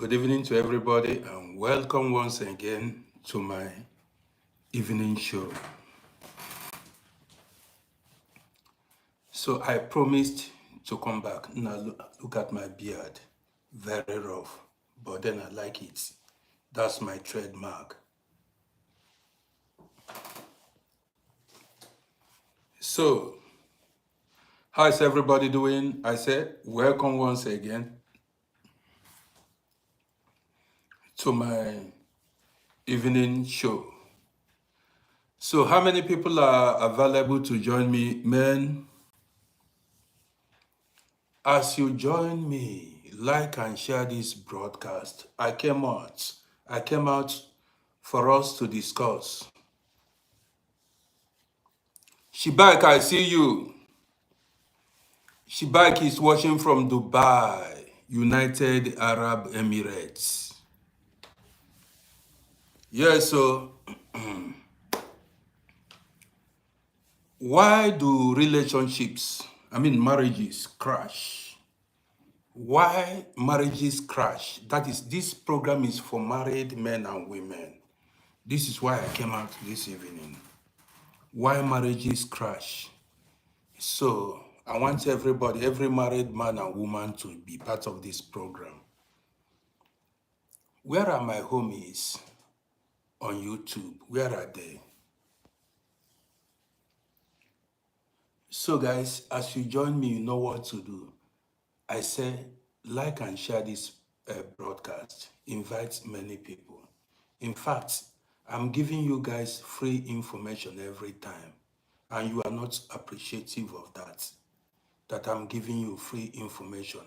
Good evening to everybody, and welcome once again to my evening show. So I promised to come back. Now look at my beard, very rough, but then I like it. That's my trademark. So, how is everybody doing? I said, welcome once again to my evening show. So, how many people are available to join me? Men, as you join me, like and share this broadcast. I came out for us to discuss. Shibak, I see you. Shibak is watching from Dubai, United Arab Emirates. Yes, so why do marriages crash? Why marriages crash? That is, this program is for married men and women. This is why I came out this evening. Why marriages crash? So I want everybody, every married man and woman to be part of this program. Where are my homies on YouTube? Where are they? So guys, as you join me, you know what to do. I say, like and share this broadcast. Invite many people. In fact, I'm giving you guys free information every time, and you are not appreciative of that I'm giving you free information.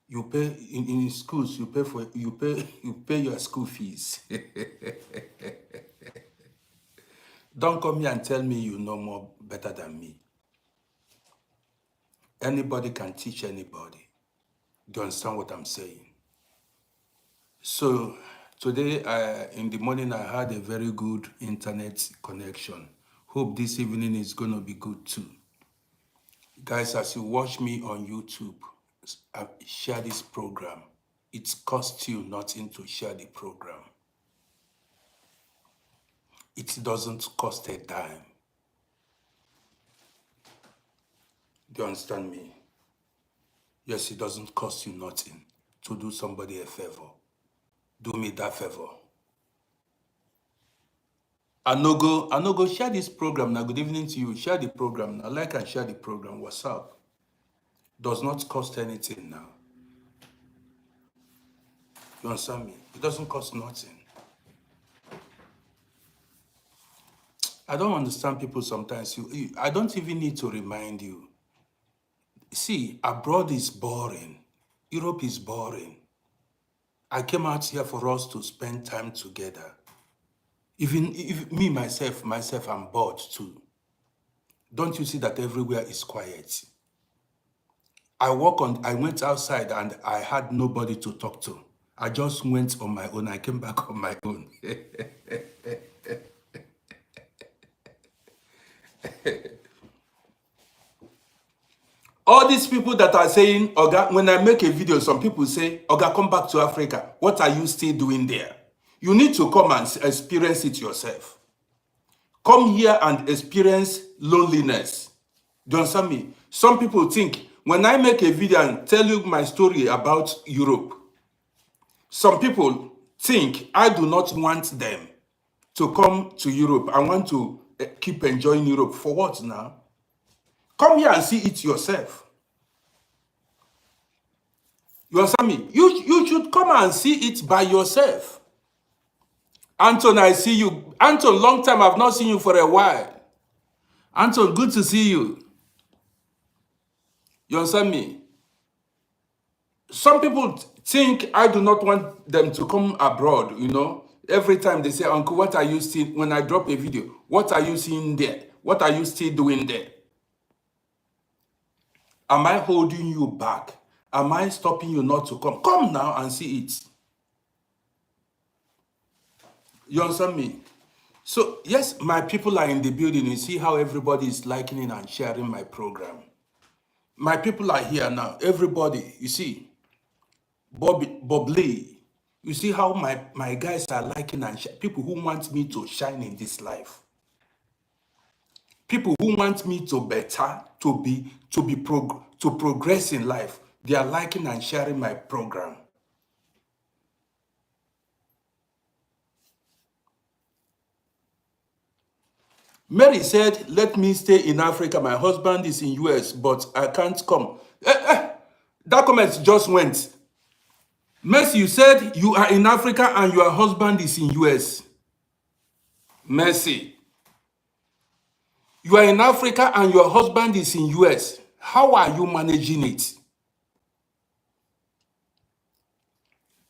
You pay in schools, you pay your school fees. Don't come here and tell me you know more better than me. Anybody can teach anybody. Do you understand what I'm saying? So today, in the morning, I had a very good internet connection. Hope this evening is going to be good too. Guys, as you watch me on YouTube, share this program. It costs you nothing to share the program. It doesn't cost a dime. Do you understand me? Yes, it doesn't cost you nothing to do somebody a favor. Do me that favor. I no go share this program now. Good evening to you. Share the program now. Like and share the program. What's up? Does not cost anything now. You understand me? It doesn't cost nothing. I don't understand people sometimes. I don't even need to remind you. See, abroad is boring. Europe is boring. I came out here for us to spend time together. Even if me, myself, I'm bored too. Don't you see that everywhere is quiet? I went outside and I had nobody to talk to. I just went on my own. I came back on my own. All these people that are saying, Oga, when I make a video, some people say, Oga, come back to Africa. What are you still doing there? You need to come and experience it yourself. Come here and experience loneliness. Do you understand me? Some people think, when I make a video and tell you my story about Europe, some people think I do not want them to come to Europe. I want to keep enjoying Europe. For what now? Come here and see it yourself. You understand me? You should come and see it by yourself. Anton, I see you. Anton, long time. I've not seen you for a while. Anton, good to see you. You understand me? Some people think I do not want them to come abroad, you know. Every time they say, Uncle, what are you still, when I drop a video, what are you seeing there? What are you still doing there? Am I holding you back? Am I stopping you not to come? Come now and see it. You understand me? So, yes, my people are in the building. You see how everybody is liking and sharing my program. My people are here now. Everybody, you see, Bob Lee, You see how my guys are liking and people who want me to shine in this life. People who want me to better, to progress in life. They are liking and sharing my program. Mary said, let me stay in Africa. My husband is in US, but I can't come. That comment just went. Mercy, you said you are in Africa and your husband is in US. Mercy, you are in Africa and your husband is in US. How are you managing it?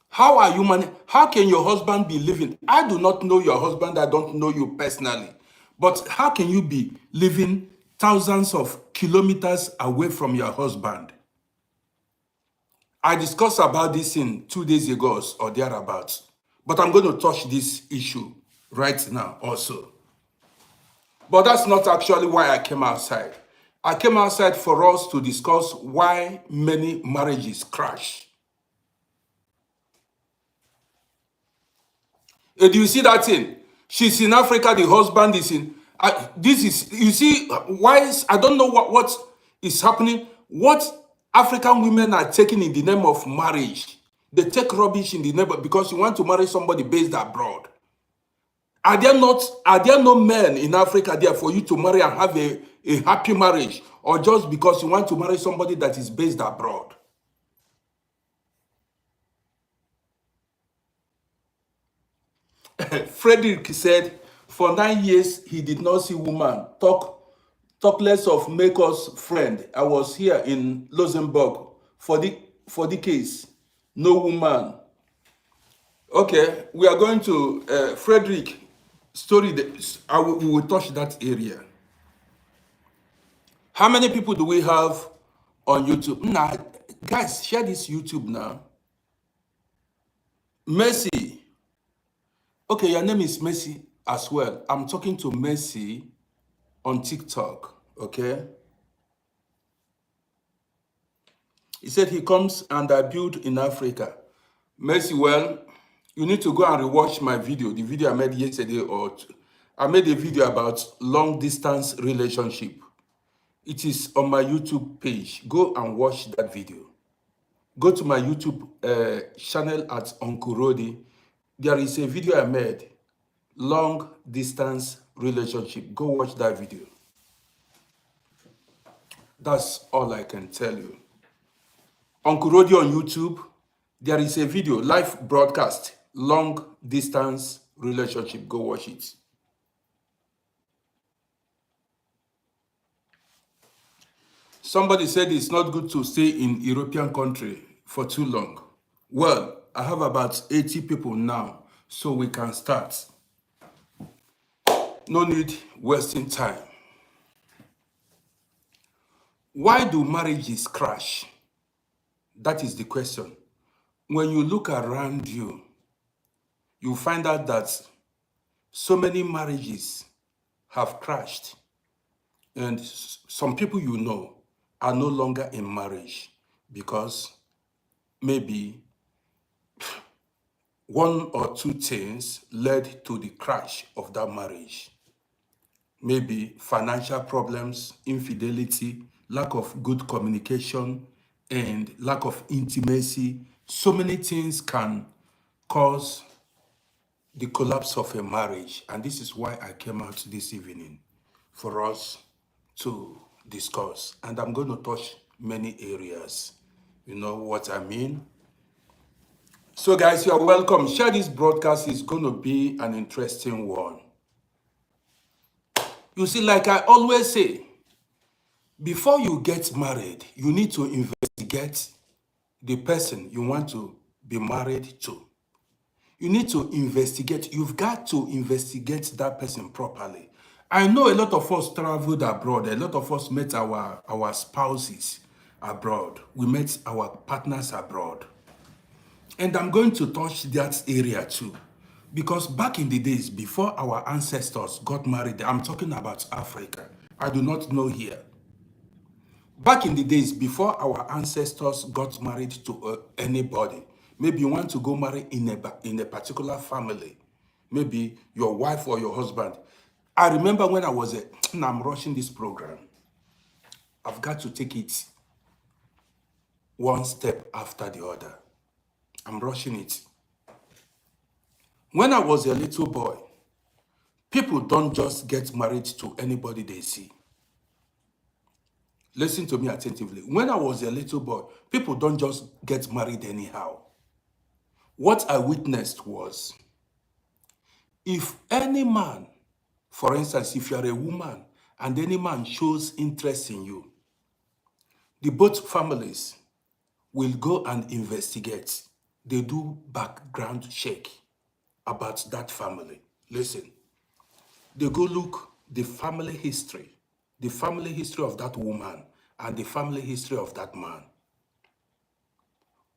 How can your husband be living? I do not know your husband. I don't know you personally. But how can you be living thousands of kilometers away from your husband? I discussed about this in 2 days ago or thereabouts. But I'm going to touch this issue right now also. But that's not actually why I came outside. I came outside for us to discuss why many marriages crash. Do you see that thing? She's in Africa, the husband is in. This is, you see, why is, I don't know what is happening. What African women are taking in the name of marriage. They take rubbish in the name of, because you want to marry somebody based abroad. Are there no men in Africa there for you to marry and have a happy marriage? Or just because you want to marry somebody that is based abroad? Frederick said, for 9 years, he did not see woman. Talk less of make us friend. I was here in Luxembourg for the case. No woman. Okay, we are going to Frederick story. We will touch that area. How many people do we have on YouTube? Nah, guys, share this YouTube now. Mercy. Okay, your name is Mercy as well. I'm talking to Mercy on TikTok, okay? He said he comes and I build in Africa. Mercy, well, you need to go and rewatch my video, the video I made yesterday. I made a video about long distance relationship. It is on my YouTube page. Go and watch that video. Go to my YouTube channel at Uncle Rody. There is a video I made, long distance relationship. Go watch that video. That's all I can tell you. Uncle Rody on YouTube, there is a video, live broadcast, long distance relationship. Go watch it. Somebody said it's not good to stay in European country for too long. Well, I have about 80 people now, so we can start. No need wasting time. Why do marriages crash? That is the question. When you look around you, you find out that so many marriages have crashed. And some people you know are no longer in marriage because maybe one or two things led to the crash of that marriage. Maybe financial problems, infidelity, lack of good communication, and lack of intimacy. So many things can cause the collapse of a marriage. And this is why I came out this evening, for us to discuss. And I'm going to touch many areas. You know what I mean? So guys, you are welcome. Share this broadcast. It's going to be an interesting one. You see, like I always say, before you get married, you need to investigate the person you want to be married to. You need to investigate. You've got to investigate that person properly. I know a lot of us traveled abroad. A lot of us met our spouses abroad. We met our partners abroad. And I'm going to touch that area too. Because back in the days, before our ancestors got married, I'm talking about Africa. I do not know here. Back in the days, before our ancestors got married to anybody, Maybe you want to go marry in a particular family. Maybe your wife or your husband. I remember when I was now I'm rushing this program. I've got to take it one step after the other. I'm rushing it. When I was a little boy, people don't just get married to anybody they see. Listen to me attentively. When I was a little boy, people don't just get married anyhow. What I witnessed was, if any man, for instance, if you are a woman and any man shows interest in you, the both families will go and investigate. They do background check about that family. Listen, they go look the family history of that woman and the family history of that man.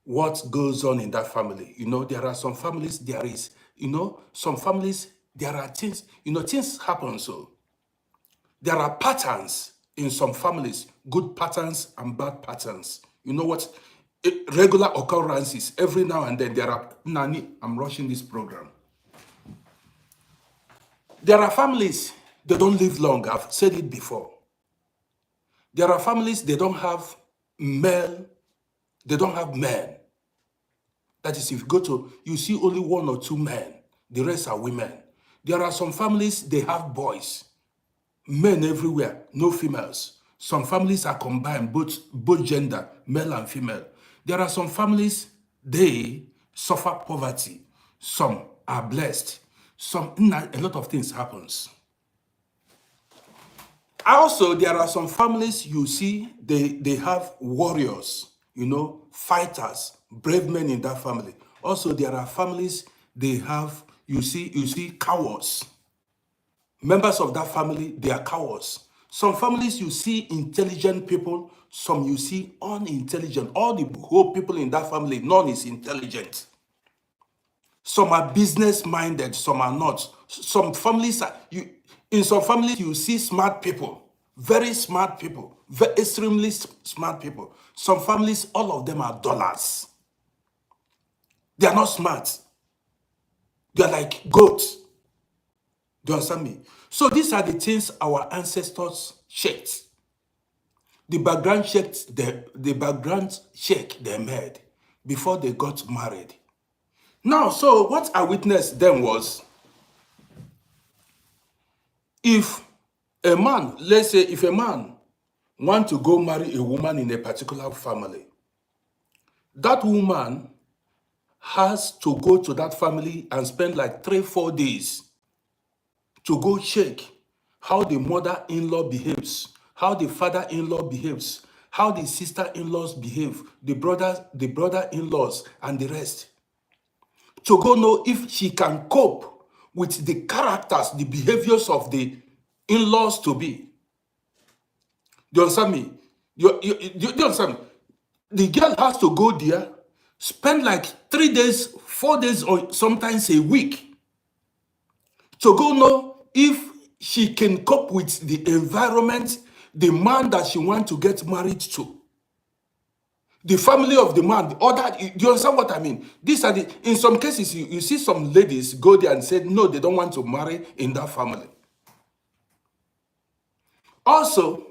What goes on in that family? You know, there are some families, some families, there are things, things happen. So there are patterns in some families, good patterns and bad patterns. You know what? Regular occurrences every now and then. There are, Nani, I'm rushing this program. There are families, they don't live long. I've said it before. There are families, they don't have men. That is, if you go to, you see only one or two men. The rest are women. There are some families, they have boys. Men everywhere, no females. Some families are combined, both gender, male and female. There are some families, they suffer poverty. Some are blessed. A lot of things happens. Also, there are some families you see, they have warriors, fighters, brave men in that family. Also, there are families, they have, you see cowards. Members of that family, they are cowards. Some families you see intelligent people, some you see unintelligent. All the whole people in that family, none is intelligent. Some are business-minded, some are not. Some families in some families you see smart people, very smart people, extremely smart people. Some families, all of them are dollars. They are not smart. They are like goats. Do you understand me? So these are the things our ancestors checked. The background check they made before they got married. Now, so what I witnessed then was, if a man, let's say if a man want to go marry a woman in a particular family, that woman has to go to that family and spend like 3-4 days to go check how the mother-in-law behaves, how the father-in-law behaves, how the sister-in-laws behave, the brother-in-laws, and the rest. To go know if she can cope with the characters, the behaviors of the in-laws to be. Do you understand me? Do you understand me? The girl has to go there, spend like 3 days, 4 days, or sometimes a week to go know if she can cope with the environment, the man that she wants to get married to, the family of the man, the other. Do you understand what I mean? These are in some cases, you see some ladies go there and say, no, they don't want to marry in that family. Also,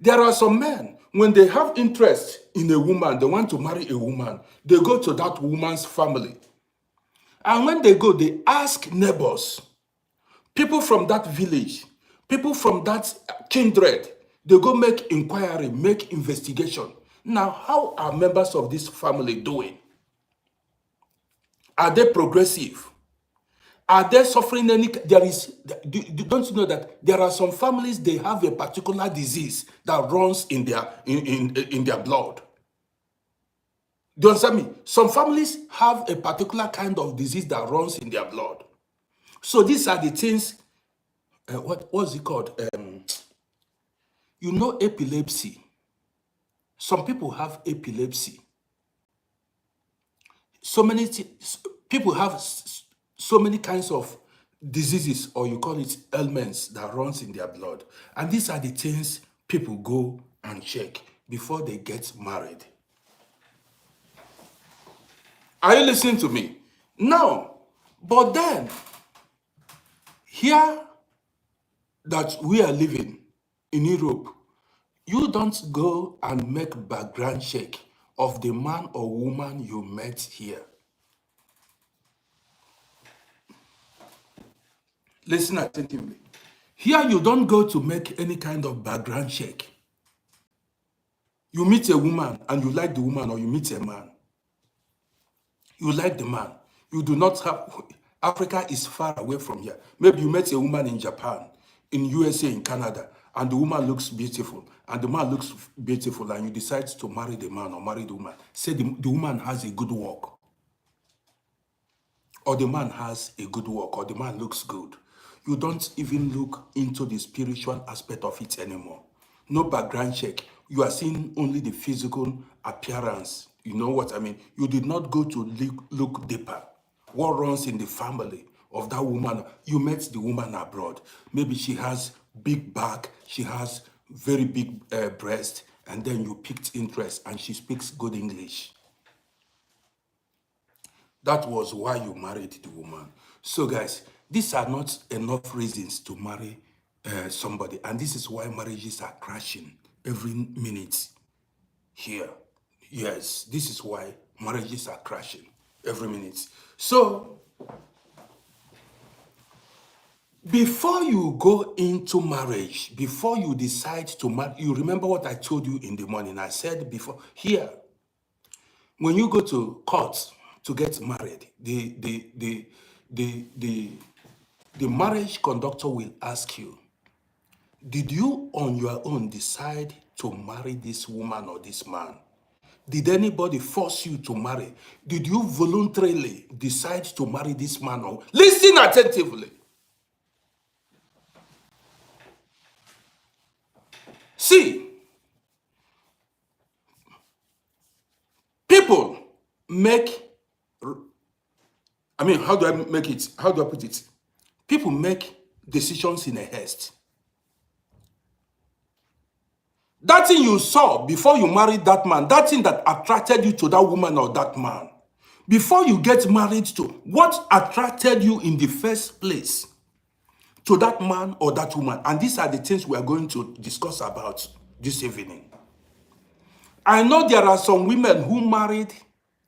there are some men, when they have interest in a woman, they want to marry a woman, they go to that woman's family. And when they go, they ask neighbors, people from that village, people from that kindred, they go make inquiry, make investigation. Now, how are members of this family doing? Are they progressive? Are they suffering any? Don't you know that there are some families, they have a particular disease that runs in their blood? Do you understand me? Some families have a particular kind of disease that runs in their blood. So these are the things. What's it called? Epilepsy. Some people have epilepsy. So many people have so many kinds of diseases, or you call it ailments, that runs in their blood. And these are the things people go and check before they get married. Are you listening to me? Now, but then, here that we are living in Europe, you don't go and make background check of the man or woman you met here. Listen attentively. Here you don't go to make any kind of background check. You meet a woman and you like the woman, or you meet a man. You like the man. You do not have... Africa is far away from here. Maybe you met a woman in Japan, in USA, in Canada, and the woman looks beautiful, and the man looks beautiful, and you decide to marry the man or marry the woman. Say the woman has a good work, or the man has a good work, or the man looks good. You don't even look into the spiritual aspect of it anymore. No background check. You are seeing only the physical appearance. You know what I mean? You did not go to look deeper. What runs in the family of that woman? You met the woman abroad. Maybe she has big back, she has very big breast, and then you picked interest, and she speaks good English. That was why you married the woman. So guys, these are not enough reasons to marry somebody. And this is why marriages are crashing every minute here. Yes, this is why marriages are crashing every minute. So, before you go into marriage, before you decide to marry, you remember what I told you in the morning. I said before, here, when you go to court to get married, the marriage conductor will ask you, did you on your own decide to marry this woman or this man? Did anybody force you to marry? Did you voluntarily decide to marry this man? Or listen attentively. See, people make, how do I make it? How do I put it? People make decisions in a haste. That thing you saw before you married that man, that thing that attracted you to that woman or that man, before you get married to, what attracted you in the first place to that man or that woman? And these are the things we are going to discuss about this evening. I know there are some women who married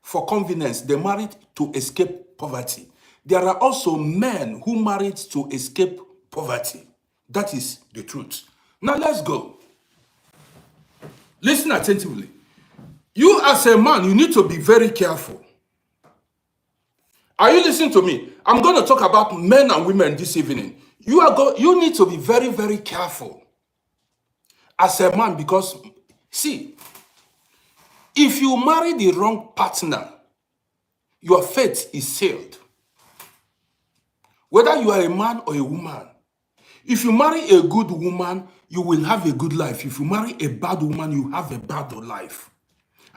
for convenience. They married to escape poverty. There are also men who married to escape poverty. That is the truth. Now let's go. Listen attentively. You as a man, you need to be very careful. Are you listening to me? I'm going to talk about men and women this evening. You need to be very, very careful as a man, because, see, if you marry the wrong partner, your fate is sealed. Whether you are a man or a woman, if you marry a good woman, you will have a good life. If you marry a bad woman, you have a bad life.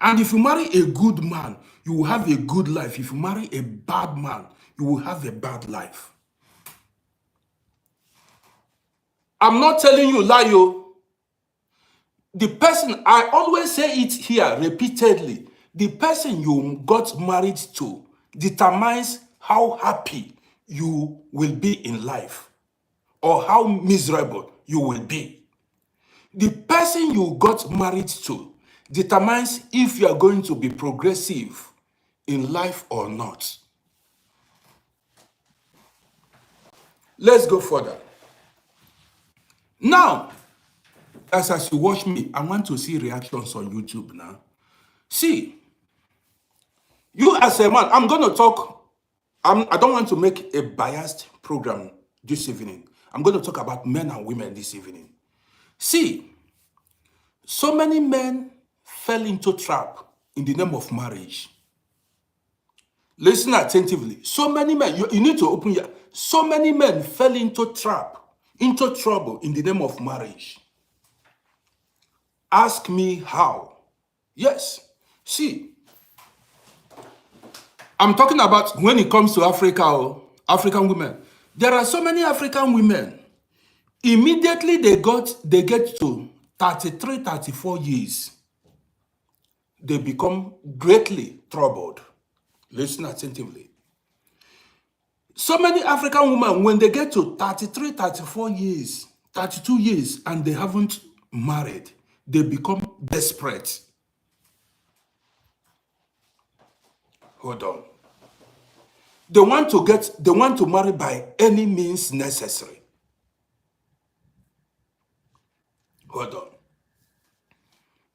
And if you marry a good man, you will have a good life. If you marry a bad man, you will have a bad life. I'm not telling you lie, yo. The person, I always say it here repeatedly, the person you got married to determines how happy you will be in life or how miserable you will be. The person you got married to determines if you are going to be progressive in life or not. Let's go further. Now, as you watch me, I want to see reactions on YouTube now. See, you as a man, I'm going to talk, I don't want to make a biased program this evening. I'm going to talk about men and women this evening. See, so many men fell into trap in the name of marriage. Listen attentively. So many men, you need to open your... So many men fell into trap, into trouble in the name of marriage. Ask me how. Yes. See, I'm talking about when it comes to Africa or African women. There are so many African women. Immediately they get to 33, 34 years, they become greatly troubled. Listen attentively. So many African women, when they get to 33, 34 years, 32 years, and they haven't married, they become desperate. Hold on. They want to marry by any means necessary. Hold on.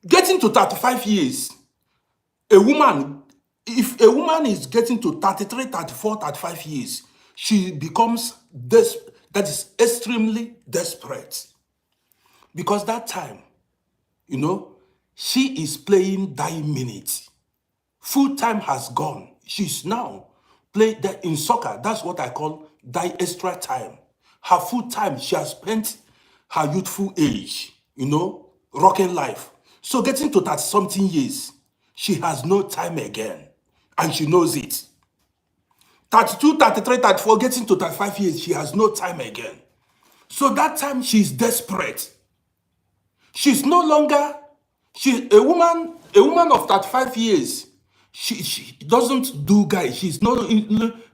Getting to 35 years, if a woman is getting to 33, 34, 35 years, she becomes that is extremely desperate. Because that time, she is playing dying minutes. Full time has gone. She's now playing in soccer. That's what I call die extra time. Her full time, she has spent her youthful age, rocking life. So getting to 30 something years, she has no time again. And she knows it. 32, 33, 34, getting to 35 years, she has no time again. So that time she's desperate. She's no longer, a woman of 35 years. She doesn't do guys. She's not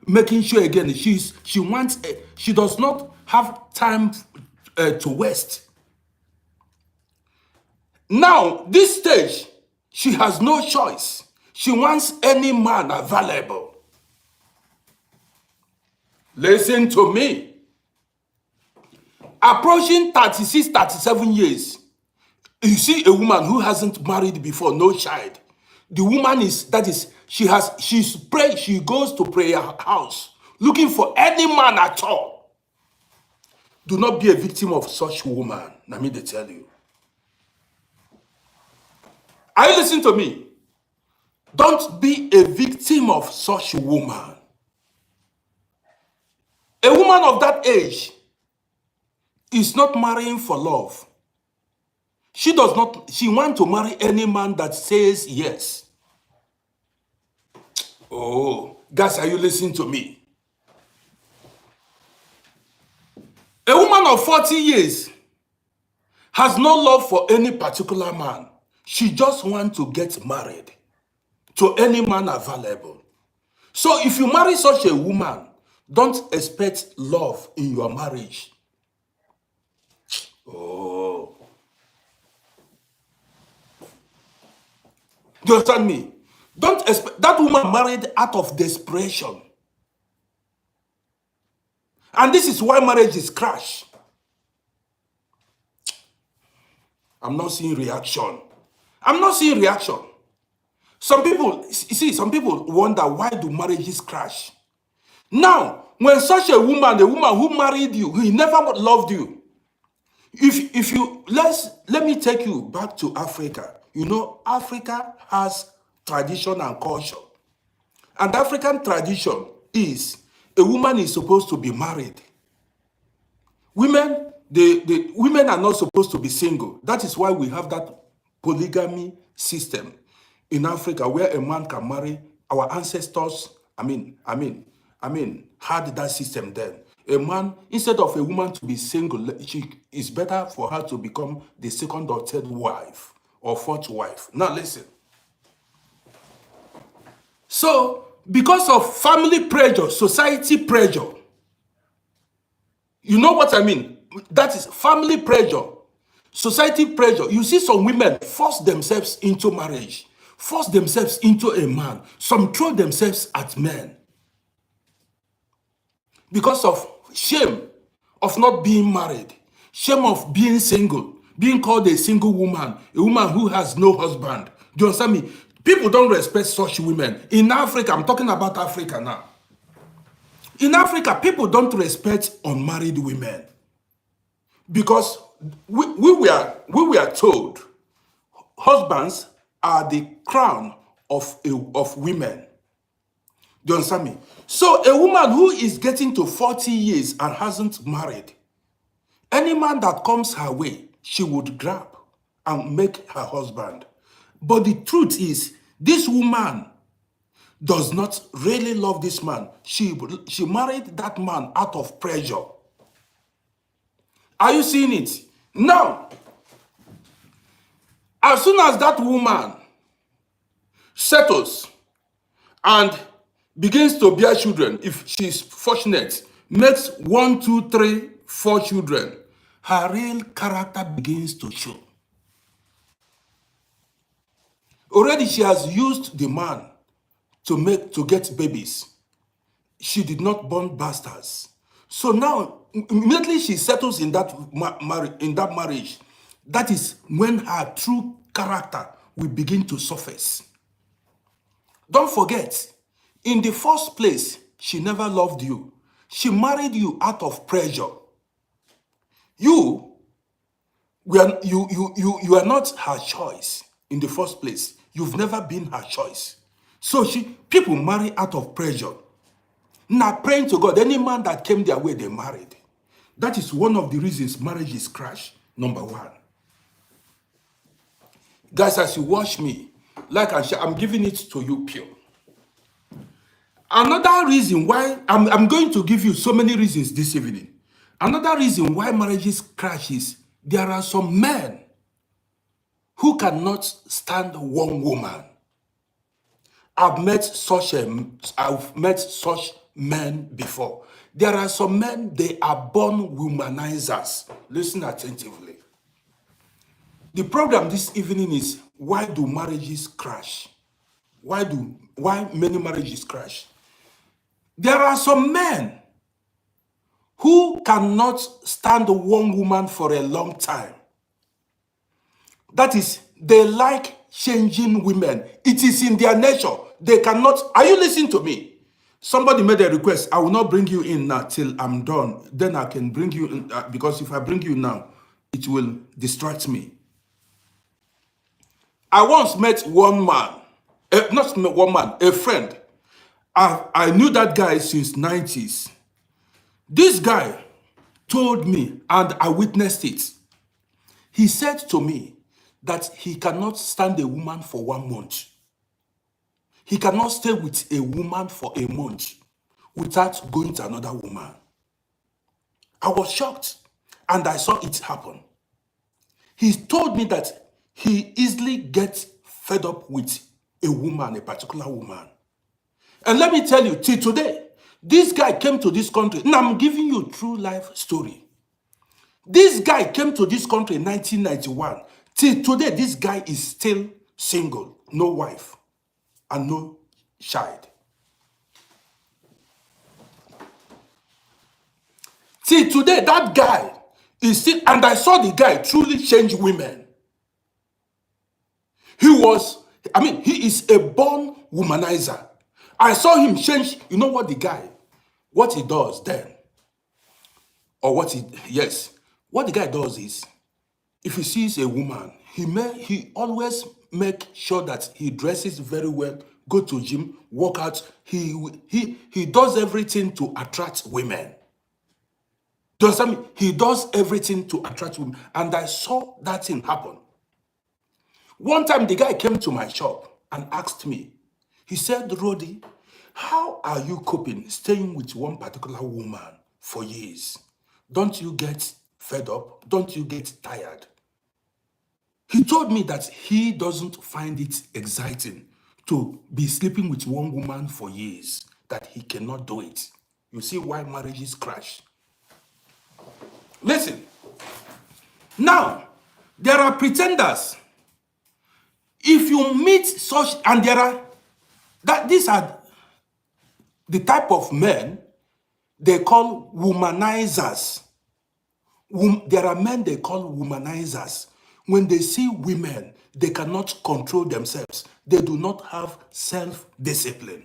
making sure again. She does not have time to waste. Now, this stage, she has no choice. She wants any man available. Listen to me. Approaching 36, 37 years, you see a woman who hasn't married before, no child. The woman she goes to prayer house looking for any man at all. Do not be a victim of such woman. Let me tell you. Are you listening to me? Don't be a victim of such woman. A woman of that age is not marrying for love. She wants to marry any man that says yes. Oh, guys, are you listening to me? A woman of 40 years has no love for any particular man. She just wants to get married to any man available. So if you marry such a woman, don't expect love in your marriage. Oh. Do you understand me? Don't expect that woman married out of desperation. And this is why marriage is crash. I'm not seeing reaction. I'm not seeing reaction. Some people wonder, why do marriages crash? Now, when such a woman who married you, who never loved you, let me take you back to Africa. Africa has tradition and culture. And African tradition is a woman is supposed to be married. Women are not supposed to be single. That is why we have that polygamy system in Africa where a man can marry. Our ancestors, had that system then. A man, instead of a woman to be single, it's better for her to become the second or third wife or fourth wife. Now listen. So, because of family pressure, society pressure, you know what I mean? That is family pressure, society pressure. You see some women force themselves into marriage, force themselves into a man. Some throw themselves at men because of shame of not being married, shame of being single, being called a single woman, a woman who has no husband. Do you understand me? People don't respect such women. In Africa, I'm talking about Africa now. In Africa, people don't respect unmarried women because we were told husbands are the crown of women. Do you understand me? So a woman who is getting to 40 years and hasn't married, any man that comes her way, she would grab and make her husband. But the truth is, this woman does not really love this man. She married that man out of pressure. Are you seeing it? Now, as soon as that woman settles and begins to bear children, if she's fortunate, makes 1, 2, 3, 4 children, her real character begins to show. Already she has used the man to get babies. She did not born bastards. So now, immediately she settles in that marriage, that is when her true character will begin to surface. Don't forget, in the first place, she never loved you. She married you out of pressure. You are not her choice in the first place. You've never been her choice. So people marry out of pressure. Now praying to God, any man that came their way, they married. That is one of the reasons marriages crash, number one. Guys, as you watch me, like I'm giving it to you pure. Another reason why, I'm going to give you so many reasons this evening. Another reason why marriages crash is there are some men who cannot stand one woman. I've met such men before. There are some men, they are born womanizers. Listen attentively. The program this evening is, why do marriages crash? Why many marriages crash? There are some men who cannot stand one woman for a long time. That is, they like changing women. It is in their nature. They cannot. Are you listening to me? Somebody made a request. I will not bring you in now till I'm done. Then I can bring you in, because if I bring you now, it will distract me. I once met one man, not one man, a friend. I knew that guy since 90s. This guy told me, and I witnessed it. He said to me that he cannot stand a woman for 1 month. He cannot stay with a woman for a month without going to another woman. I was shocked, and I saw it happen. He told me that he easily gets fed up with a woman, a particular woman. And let me tell you, till today, this guy came to this country. Now I'm giving you a true life story. This guy came to this country in 1991. Till today, this guy is still single, no wife, and no child. Till today, that guy is still, and I saw the guy truly change women. He is a born womanizer. I saw him change. You know what he does then? Or what the guy does is, if he sees a woman, he always make sure that he dresses very well, go to gym, work out. He does everything to attract women. Does that mean he does everything to attract women? And I saw that thing happen. One time the guy came to my shop and asked me, he said, Rodi, how are you coping staying with one particular woman for years? Don't you get fed up? Don't you get tired? He told me that he doesn't find it exciting to be sleeping with one woman for years, that he cannot do it. You see why marriages crash. Listen, now, there are pretenders. If you meet such, and these are the type of men they call womanizers. There are men they call womanizers. When they see women, they cannot control themselves. They do not have self-discipline.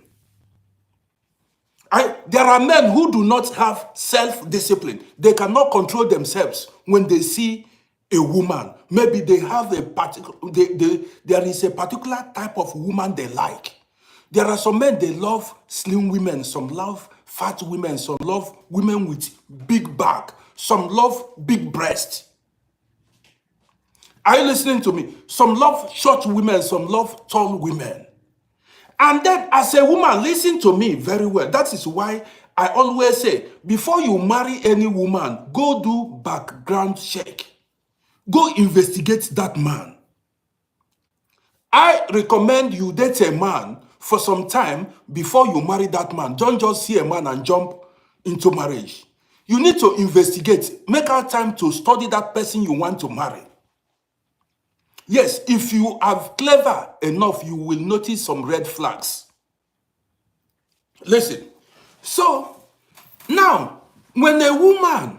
There are men who do not have self-discipline. They cannot control themselves when they see a woman. Maybe they have there is a particular type of woman they like. There are some men, they love slim women, some love fat women, some love women with big back, some love big breast. Are you listening to me? Some love short women, some love tall women. And then as a woman, listen to me very well. That is why I always say, before you marry any woman, go do background check. Go investigate that man. I recommend you date a man for some time before you marry that man. Don't just see a man and jump into marriage. You need to investigate. Make out time to study that person you want to marry. Yes, if you are clever enough, you will notice some red flags. Listen. So, now, when a woman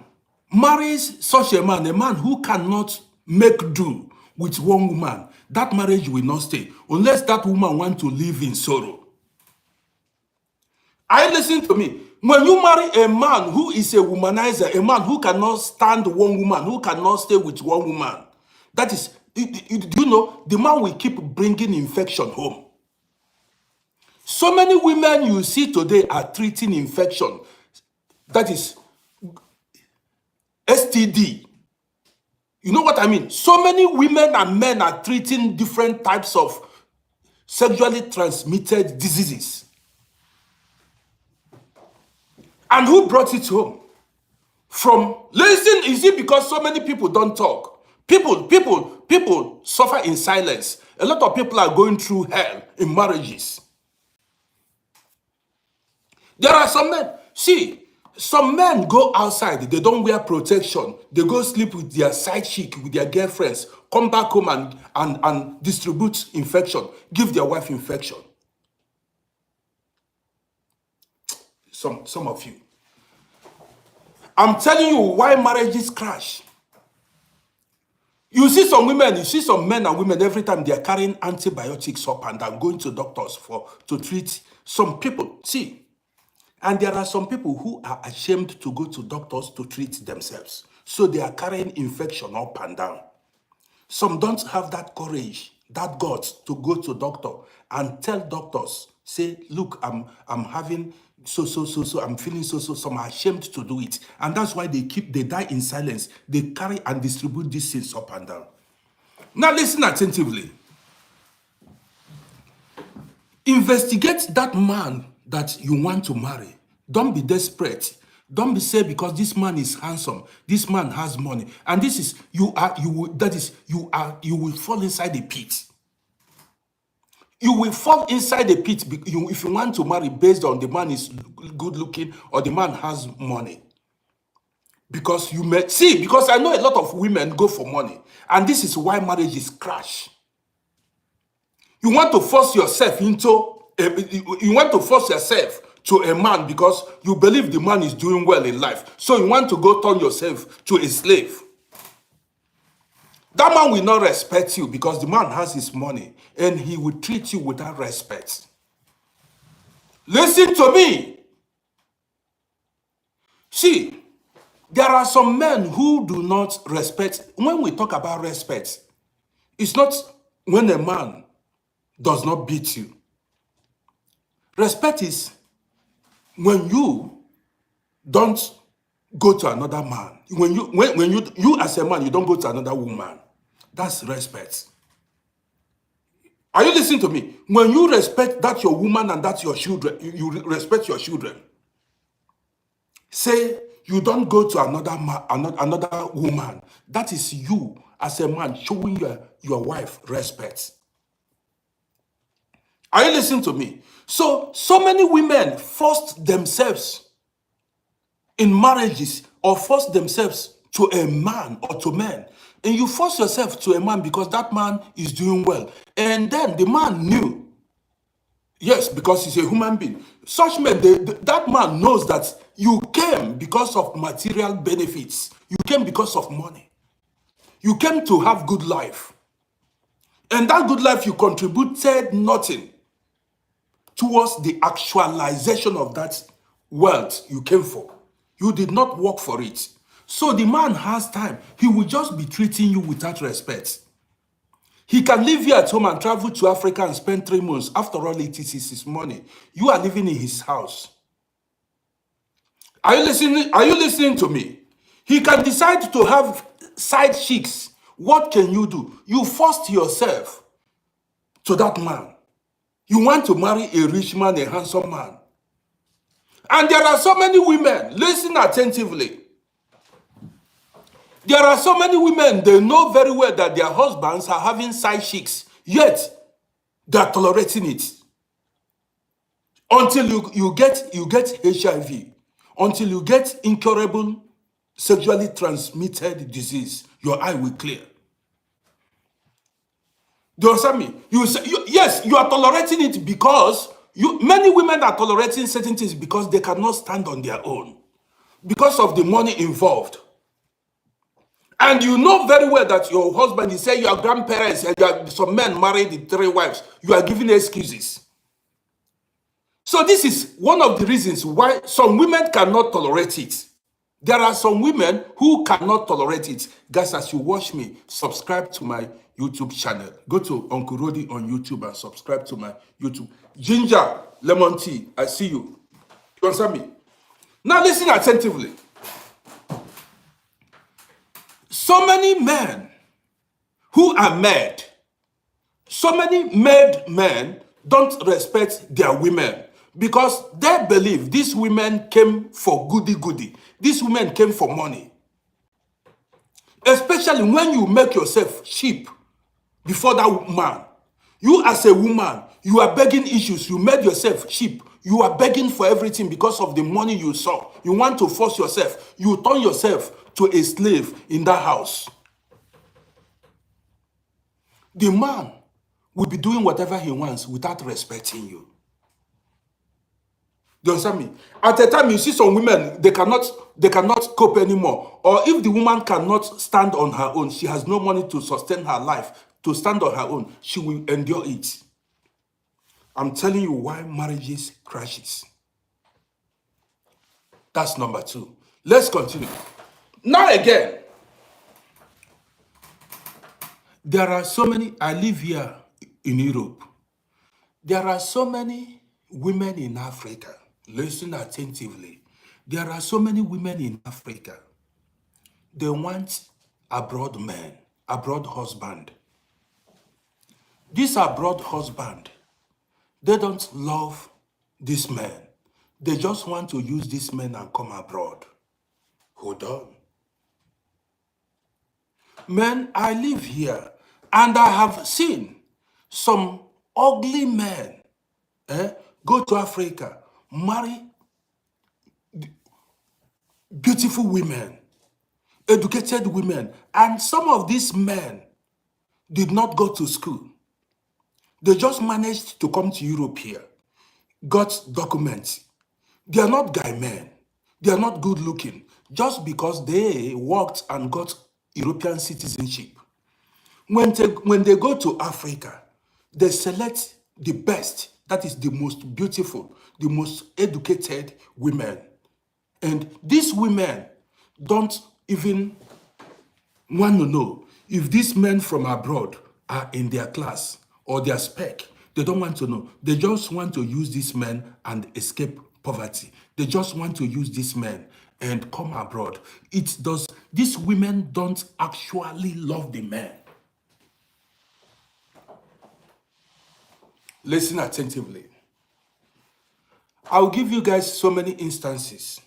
marries such a man who cannot make do with one woman, that marriage will not stay unless that woman wants to live in sorrow. Are you listening to me? When you marry a man who is a womanizer, a man who cannot stand one woman, who cannot stay with one woman, that is, do you know, the man will keep bringing infection home. So many women you see today are treating infection, that is STD. You know what I mean? So many women and men are treating different types of sexually transmitted diseases. And who brought it home? Listen, is it because so many people don't talk? People suffer in silence. A lot of people are going through hell in marriages. There are some men, some men go outside, they don't wear protection. They go sleep with their side chick, with their girlfriends, come back home and distribute infection, give their wife infection. Some of you. I'm telling you why marriages crash. You see some women, you see some men and women, every time they are carrying antibiotics up and down, going to doctors to treat some people. And there are some people who are ashamed to go to doctors to treat themselves. So they are carrying infection up and down. Some don't have that courage, that guts to go to doctor and tell doctors, say, look, I'm having so, I'm feeling so. Some are ashamed to do it. And that's why they die in silence. They carry and distribute these things up and down. Now listen attentively. Investigate that man that you want to marry. Don't be desperate. Don't be say because this man is handsome, this man has money, and this is you will fall inside the pit. You will fall inside the pit if you want to marry based on the man is good looking or the man has money. Because because I know a lot of women go for money, and this is why marriages crash. You want to force yourself to a man because you believe the man is doing well in life. So you want to go turn yourself to a slave. That man will not respect you because the man has his money and he will treat you without respect. Listen to me. There are some men who do not respect. When we talk about respect, it's not when a man does not beat you. Respect is when you don't go to another man. When you as a man, you don't go to another woman. That's respect. Are you listening to me? When you respect that your woman and that's your children, you respect your children. Say you don't go to another woman. That is you as a man showing your wife respect. Are you listening to me? So many women forced themselves in marriages or force themselves to a man or to men. And you force yourself to a man because that man is doing well. And then the man knew. Yes, because he's a human being. Such men, that man knows that you came because of material benefits. You came because of money. You came to have good life. And that good life, you contributed nothing towards the actualization of that wealth you came for. You did not work for it. So the man has time. He will just be treating you without respect. He can live here at home and travel to Africa and spend 3 months. After all, it is his money. You are living in his house. Are you listening? Are you listening to me? He can decide to have side chicks. What can you do? You forced yourself to that man. You want to marry a rich man, a handsome man. And there are so many women, listen attentively. There are so many women, they know very well that their husbands are having side chicks, yet they are tolerating it. until you get HIV, until you get incurable sexually transmitted disease, your eye will clear. Do you understand me? Yes, you are tolerating it because many women are tolerating certain things because they cannot stand on their own, because of the money involved. And you know very well that your husband, you say your grandparents, and some men married 3 wives, you are giving excuses. So this is one of the reasons why some women cannot tolerate it. There are some women who cannot tolerate it. Guys, as you watch me, subscribe to my YouTube channel. Go to Uncle Rody on YouTube and subscribe to my YouTube. Ginger, lemon tea, I see you. You understand me? Now listen attentively. So many men who are mad, so many mad men don't respect their women because they believe these women came for goody. These women came for money. Especially when you make yourself cheap before that man. You as a woman, you are begging issues. You made yourself cheap. You are begging for everything because of the money you saw. You want to force yourself. You turn yourself to a slave in that house. The man will be doing whatever he wants without respecting you. Do you understand me? At a time, you see some women, they cannot cope anymore. Or if the woman cannot stand on her own, she has no money to sustain her life, to stand on her own, she will endure it. I'm telling you why marriages crashes. That's number 2. Let's continue. Now again, there are so many, I live here in Europe. There are so many women in Africa. Listen attentively. There are so many women in Africa. They want abroad men, abroad husband. This abroad husband, they don't love this man. They just want to use this man and come abroad. Hold on. Men, I live here and I have seen some ugly men go to Africa, marry beautiful women, educated women, and some of these men did not go to school. They just managed to come to Europe here, got documents. They are not guy men. They are not good looking just because they worked and got European citizenship. When they go to Africa, they select the best, that is the most beautiful, the most educated women. And these women don't even want to know if these men from abroad are in their class or their spec. They don't want to know. They just want to use these men and escape poverty. They just want to use these men and come abroad. These women don't actually love the men. Listen attentively. I'll give you guys so many instances.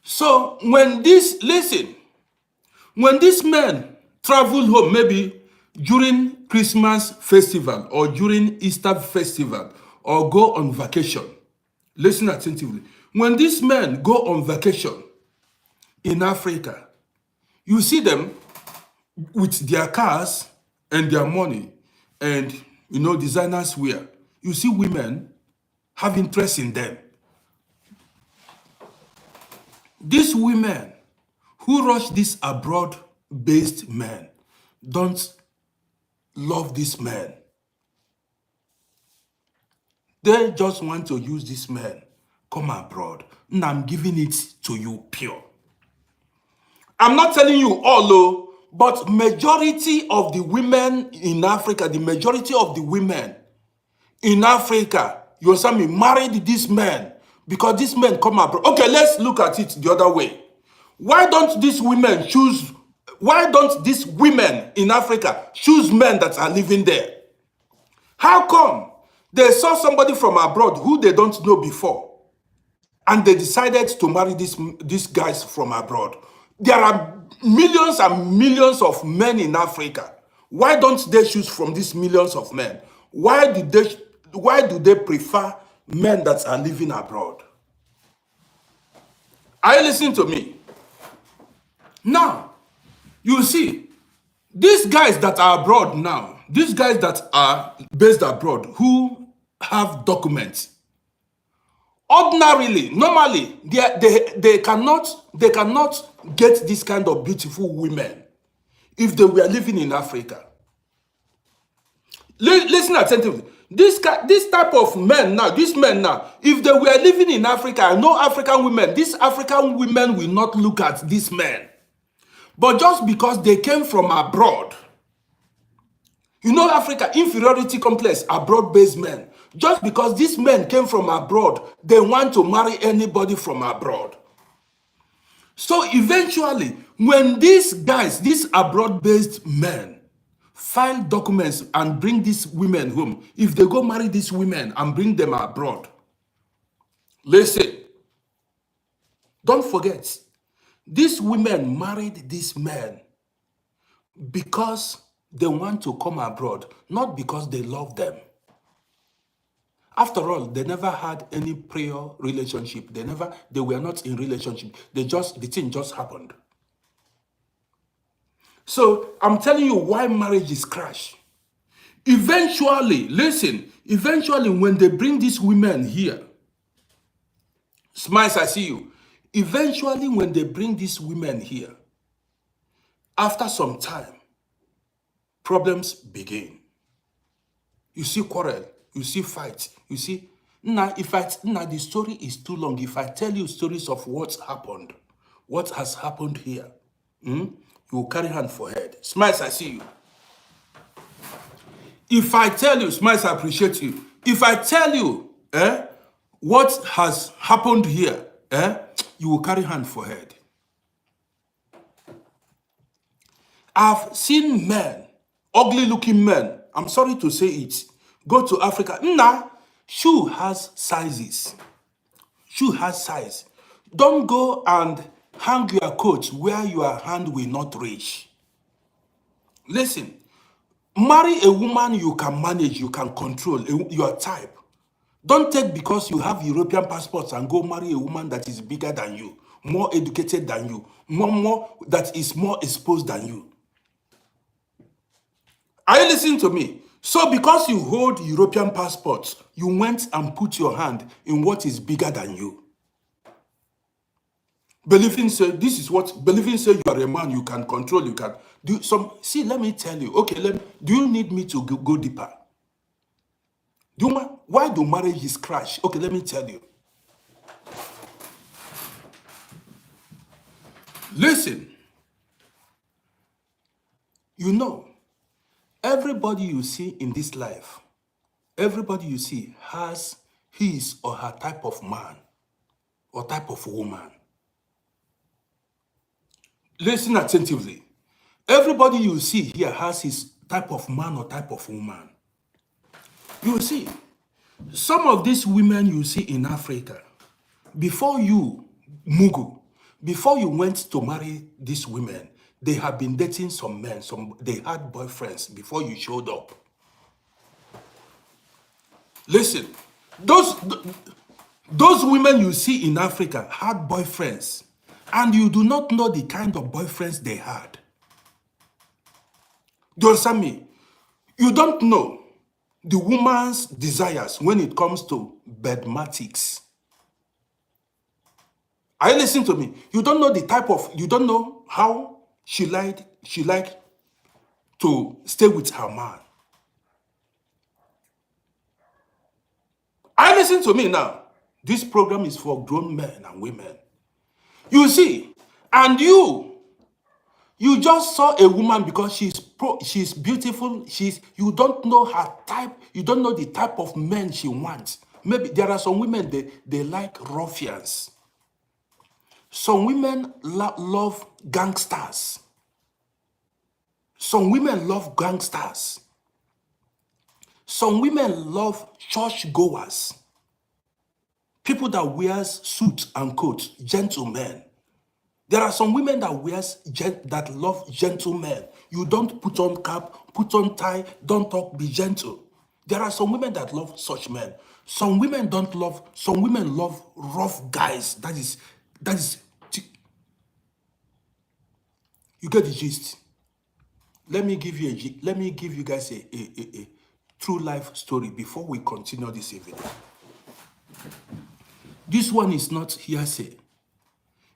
So when these men travel home, maybe during Christmas festival or during Easter festival or go on vacation, listen attentively. When these men go on vacation in Africa, you see them with their cars and their money and, designers wear. You see women have interest in them. These women who rush these abroad-based men don't love these men. They just want to use these men, come abroad, and I'm giving it to you pure. I'm not telling you all, though, but majority of the women in Africa, the majority of the women in Africa, you understand me, married these men because these men come abroad. Okay, let's look at it the other way. Why don't these women in Africa choose men that are living there? How come they saw somebody from abroad who they don't know before and they decided to marry these guys from abroad? There are millions and millions of men in Africa. Why don't they choose from these millions of men? Why do they prefer men that are living abroad. Are you listening to me? Now, you see, these guys that are abroad now, these guys that are based abroad who have documents, ordinarily, normally, they cannot get this kind of beautiful women if they were living in Africa. Listen attentively. This type of men now, these men now, if they were living in Africa, no African women, these African women will not look at these men. But just because they came from abroad, you know, Africa, inferiority complex, abroad-based men. Just because these men came from abroad, they want to marry anybody from abroad. So eventually, when these guys, these abroad-based men, file documents and bring these women home, if they go marry these women and bring them abroad, listen, don't forget, these women married these men because they want to come abroad, not because they love them. After all, they never had any prior relationship. They were not in relationship. The thing just happened. So I'm telling you why marriage is crash. Eventually, listen, eventually when they bring these women here, Smiles, I see you. Eventually when they bring these women here, after some time, problems begin. You see quarrel, you see fight, you see. Now, the story is too long. If I tell you stories of what's happened, what has happened here, you will carry hand for head. Smiles, I see you. If I tell you, Smiles, I appreciate you. If I tell you what has happened here, you will carry hand for head. I've seen men, ugly looking men, I'm sorry to say it, go to Africa. Nah, shoe has sizes. Shoe has size. Don't go and hang your coat where your hand will not reach. Listen, marry a woman you can manage, you can control, your type. Don't take because you have European passports and go marry a woman that is bigger than you, more educated than you, that is more exposed than you. Are you listening to me? So because you hold European passports, you went and put your hand in what is bigger than you. Believing say you are a man, you can control, you can do some. See, let me tell you. Okay, do you need me to go deeper? Why do marriages crash? Okay, let me tell you. Listen. You know, everybody you see in this life, everybody you see has his or her type of man or type of woman. Listen attentively. Everybody you see here has his type of man or type of woman. You see, some of these women you see in Africa, before you, Mugu, before you went to marry these women, they have been dating some men, they had boyfriends before you showed up. Listen, those women you see in Africa had boyfriends, and you do not know the kind of boyfriends they had. Do you understand me? You don't know the woman's desires when it comes to bedmatics. Are you listening to me? You don't know you don't know how she liked to stay with her man. Are you listening to me now? This program is for grown men and women. You see, and you just saw a woman because she's beautiful, you don't know her type, you don't know the type of men she wants. Maybe there are some women, they like ruffians. Some women love gangsters. Some women love gangsters. Some women love churchgoers. People that wears suit and coat, gentlemen. There are some women that love gentlemen. You don't put on cap, put on tie, don't talk, be gentle. There are some women that love such men. Some women don't love, some women love rough guys. That is, you get the gist. Let me give you guys a true life story before we continue this evening. This one is not hearsay.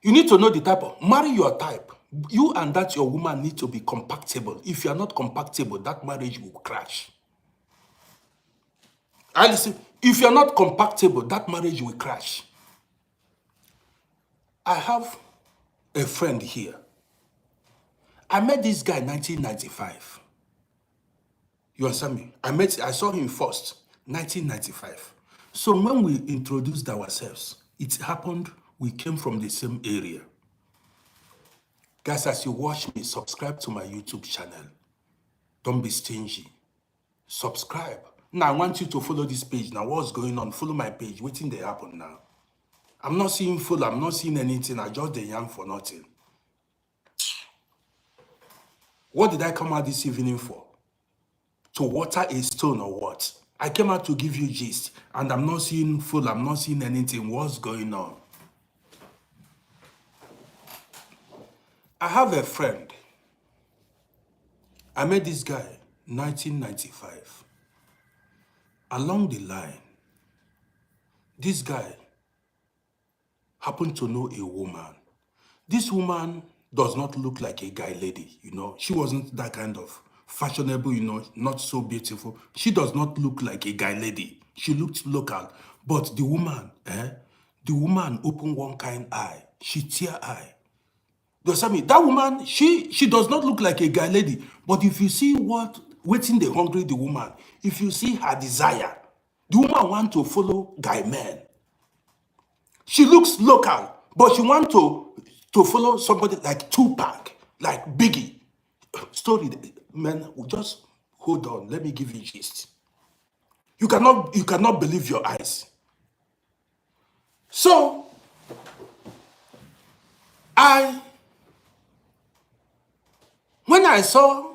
You need to know the type of, marry your type. You and that your woman need to be compatible. If you are not compatible, that marriage will crash. I listen, if you are not compatible, that marriage will crash. I have a friend here. I met this guy in 1995. You understand me? I saw him first, 1995. So when we introduced ourselves, it happened, we came from the same area. Guys, as you watch me, subscribe to my YouTube channel. Don't be stingy. Subscribe. Now, I want you to follow this page. Now, what's going on? Follow my page. Waiting they happen now. I'm not seeing full. I'm not seeing anything. I just the young for nothing. What did I come out this evening for? To water a stone or what? I came out to give you gist. And I'm not seeing full. I'm not seeing anything. What's going on? I have a friend. I met this guy 1995. Along the line, this guy happened to know a woman. This woman does not look like a guy lady, you know. She wasn't that kind of fashionable, you know, not so beautiful. She does not look like a guy lady. She looked local. But the woman opened one kind eye. She tear eye. You understand me? That woman, she does not look like a guy lady. But if you see waiting the hungry the woman, if you see her desire, the woman want to follow guy men. She looks local, but she want to follow somebody like Tupac, like Biggie. Story, man, just hold on. Let me give you gist. You cannot believe your eyes. So, when I saw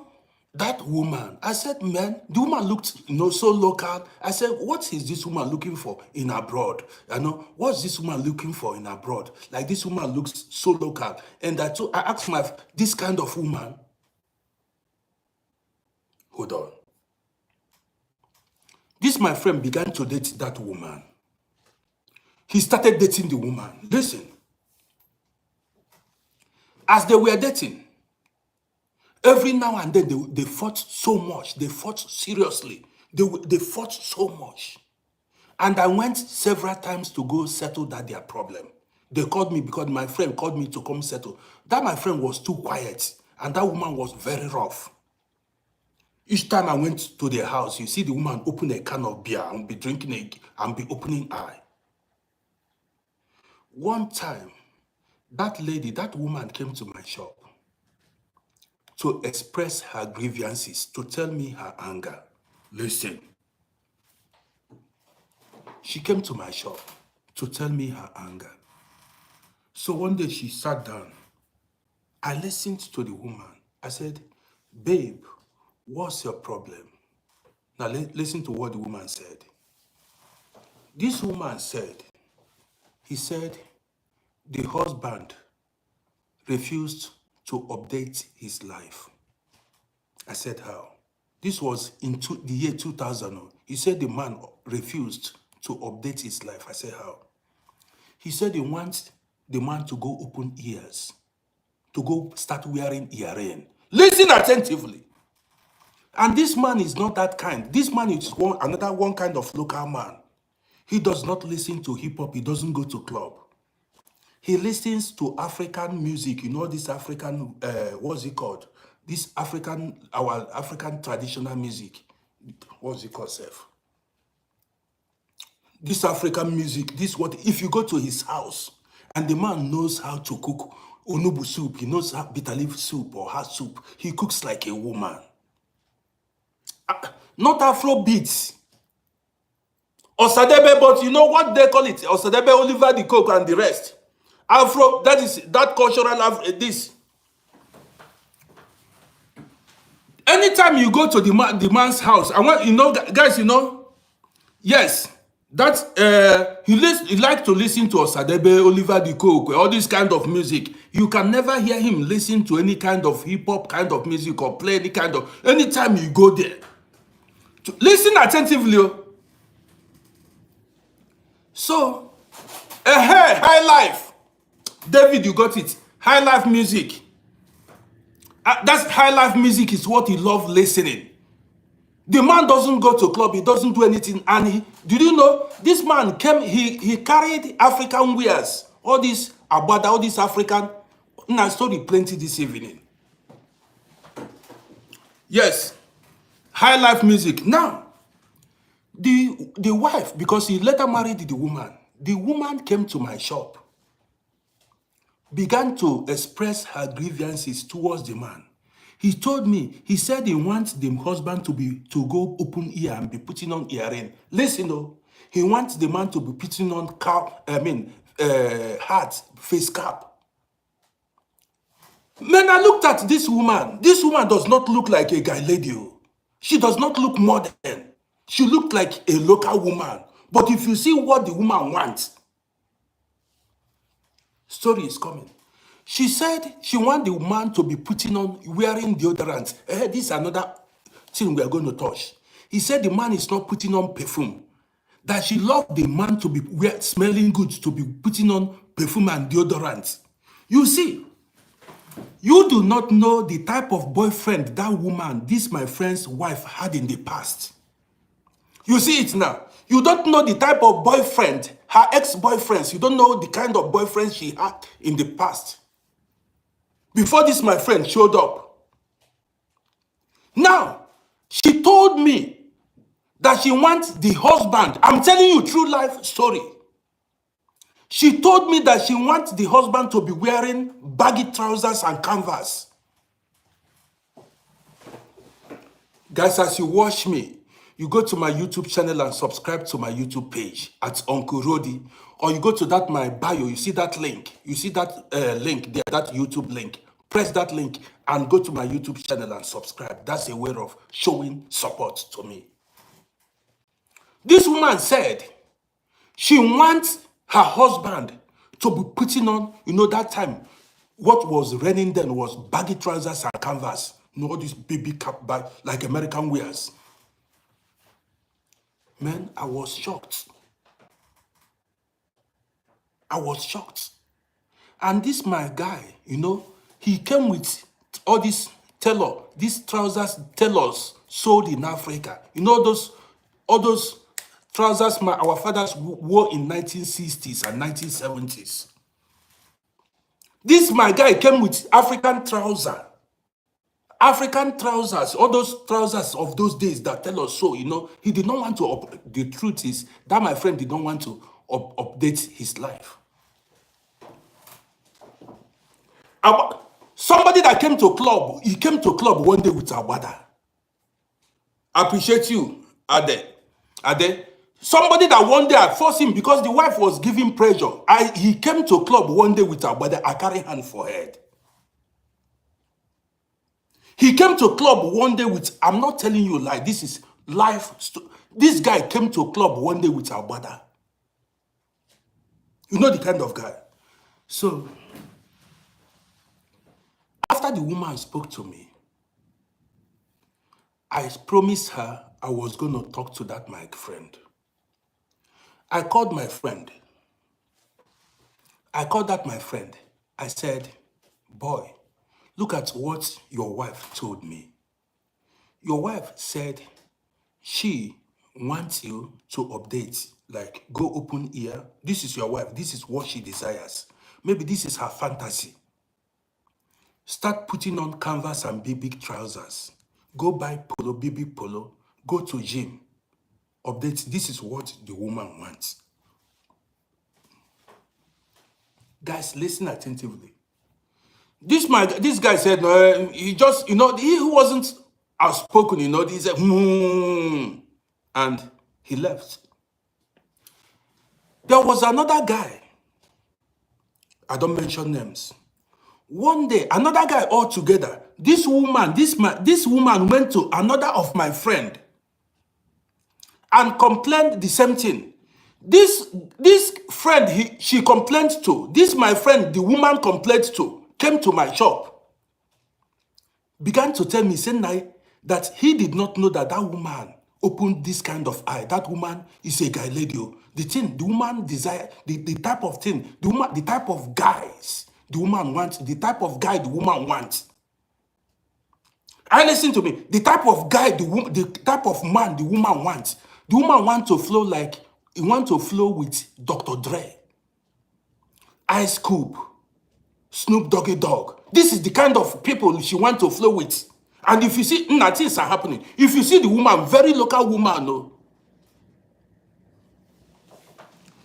that woman, I said, man, the woman looked, so local. I said, what is this woman looking for in abroad? What's this woman looking for in abroad? Like, this woman looks so local. And I asked this kind of woman, hold on. This, my friend, began to date that woman. He started dating the woman. Listen. As they were dating, every now and then, they fought so much. They fought seriously. They fought so much. And I went several times to go settle their problem. They called me because my friend called me to come settle. That my friend was too quiet. And that woman was very rough. Each time I went to their house, you see the woman open a can of beer and be drinking it and be opening eye. One time, that woman came to my shop to express her grievances, to tell me her anger. Listen. She came to my shop to tell me her anger. So one day she sat down. I listened to the woman. I said, babe, what's your problem? Now listen to what the woman said. This woman said, he said, the husband refused to update his life. I said, how? This was in the year 2000. He said the man refused to update his life. I said, how? He said he wants the man to go open ears, to go start wearing earring. Listen attentively. And this man is not that kind. This man is another one kind of local man. He does not listen to hip-hop. He doesn't go to club. He listens to African music. You know this African, what's it called? This our African traditional music. What's it called, Seth? This African music, if you go to his house, and the man knows how to cook onubu soup, he knows how bitter leaf soup or hot soup, he cooks like a woman. Not Afro beats. Osadebe, but you know what they call it? Osadebe, Oliver the Coke and the rest. Afro, that cultural, this. Anytime you go to the man's house, I want, guys, yes, That he like to listen to Osadebe, Oliver the Coke, all this kind of music. You can never hear him listen to any kind of hip hop kind of music or play any kind of. Anytime you go there, listen attentively. So, hey, high life, David, you got it. High life music. That's high life music is what he loves listening. The man doesn't go to club, he doesn't do anything. And did you know, this man came, he carried African wares, all this abada, all this African. And I story plenty this evening. Yes, high life music. Now, the wife, because he later married the woman came to my shop, began to express her grievances towards the man. He told me, he said he wants the husband to go open ear and be putting on earring. Listen, though, he wants the man to be putting on hat, face cap. Man, I looked at this woman. This woman does not look like a guy lady. She does not look modern. She looked like a local woman. But if you see what the woman wants, story is coming. She said she wants the man to be putting on, wearing deodorant. This is another thing we are going to touch. He said the man is not putting on perfume. That she loved the man to be smelling good, to be putting on perfume and deodorant. You see, you do not know the type of boyfriend that woman, this my friend's wife, had in the past. You see it now. You don't know the type of boyfriend, her ex-boyfriends. You don't know the kind of boyfriend she had in the past. Before this, my friend showed up. Now, she told me that she wants the husband. I'm telling you, true life story. She told me that she wants the husband to be wearing baggy trousers and canvas. Guys, as you watch me, you go to my YouTube channel and subscribe to my YouTube page at Uncle Rody, or you go to that my bio, you see that link. You see that link there, that YouTube link. Press that link and go to my YouTube channel and subscribe. That's a way of showing support to me. This woman said she wants her husband to be putting on, that time, what was raining then was baggy trousers and canvas. All this baby cap bag, like American wears. Man, I was shocked. I was shocked. And this my guy, he came with all these these trousers tailors sold in Africa. All those trousers our fathers wore in 1960s and 1970s. This my guy came with African trousers, all those trousers of those days that tell us so, he did not want to, the truth is that my friend did not want to update his life. Somebody that came to club, he came to club one day with Agbada. Appreciate you, Ade. Somebody that one day I forced him because the wife was giving pressure. He came to club one day with Agbada. I carry hand for head. He came to club one day with, I'm not telling you lie, this is life. This guy came to club one day with Agbada. You know the kind of guy. So, after the woman spoke to me, I promised her I was going to talk to that my friend. I called my friend. I called that my friend. I said, boy, look at what your wife told me. Your wife said she wants you to update, like go open ear. This is your wife. This is what she desires. Maybe this is her fantasy. Start putting on canvas and big trousers. Go buy polo, big polo. Go to gym. Update. This is what the woman wants. Guys, listen attentively. This guy said, he just, he wasn't outspoken, he said, and he left. There was another guy. I don't mention names. One day, another guy altogether, this woman went to another of my friend and complained the same thing. This friend she complained to, this my friend, the woman complained to, came to my shop, began to tell me, Senai, that he did not know that that woman opened this kind of eye. That woman is a guy lady. The woman desire, the type of thing, the type of guys the woman wants, the type of guy the woman wants. I listen to me. The type of guy, the type of man the woman wants. The woman wants to flow like, he wants to flow with Dr. Dre, Ice Cube, Snoop Doggy Dogg. This is the kind of people she wants to flow with. And if you see, things are happening. If you see the woman, very local woman, no.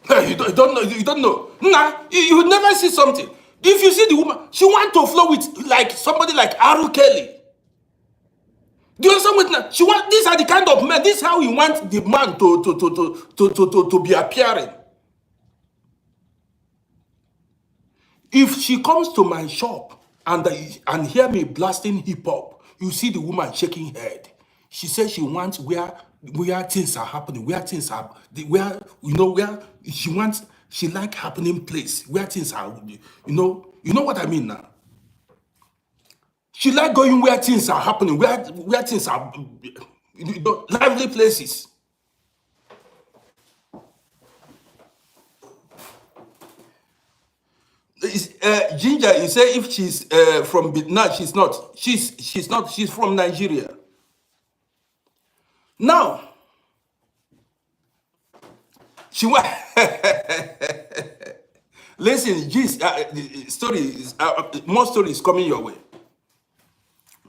Hey, you don't know. You would never see something. If you see the woman, she wants to flow with like somebody like Aru Kelly. Do you understand what she want? These are the kind of men. This is how he wants the man to be appearing. If she comes to my shop and hear me blasting hip hop, you see the woman shaking head. She says she wants where things are happening, where things are, where she like happening place where things are, you know what I mean now. She like going where things are happening, where things are, lively places. Ginger, you say if she's from no, she's not. She's not. She's from Nigeria. Now, she went. Listen, more stories coming your way.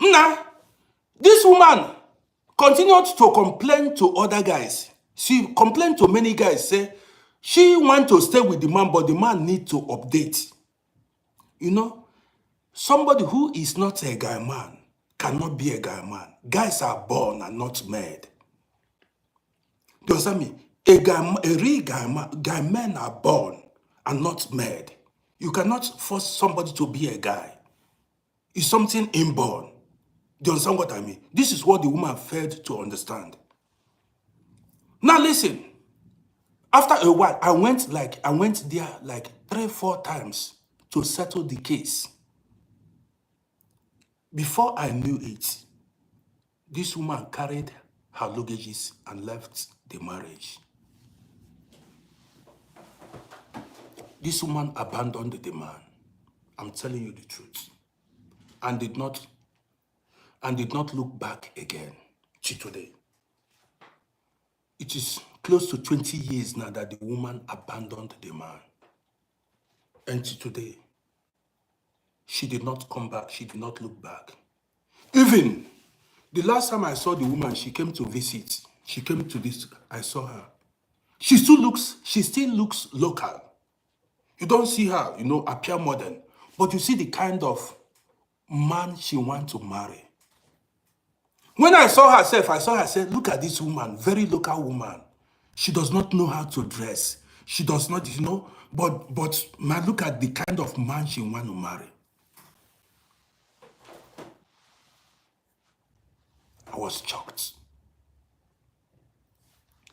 Now, this woman continued to complain to other guys. She complained to many guys, say she want to stay with the man, but the man need to update. You know, somebody who is not a guy man cannot be a guy man. Guys are born and not made. Do you understand me? A real guy men are born and not made. You cannot force somebody to be a guy. It's something inborn. Do you understand what I mean? This is what the woman failed to understand. Now listen. After a while, I went there like 3-4 times to settle the case. Before I knew it, this woman carried her luggages and left the marriage. This woman abandoned the man. I'm telling you the truth. And did not look back again to today. It is close to 20 years now that the woman abandoned the man. And to today, she did not come back. She did not look back. Even the last time I saw the woman, she came to visit. She came to this, I saw her. She still looks local. You don't see her, appear modern. But you see the kind of man she wants to marry. When I saw her, I said, look at this woman, very local woman. She does not know how to dress. She does not, but man, look at the kind of man she wants to marry. I was shocked.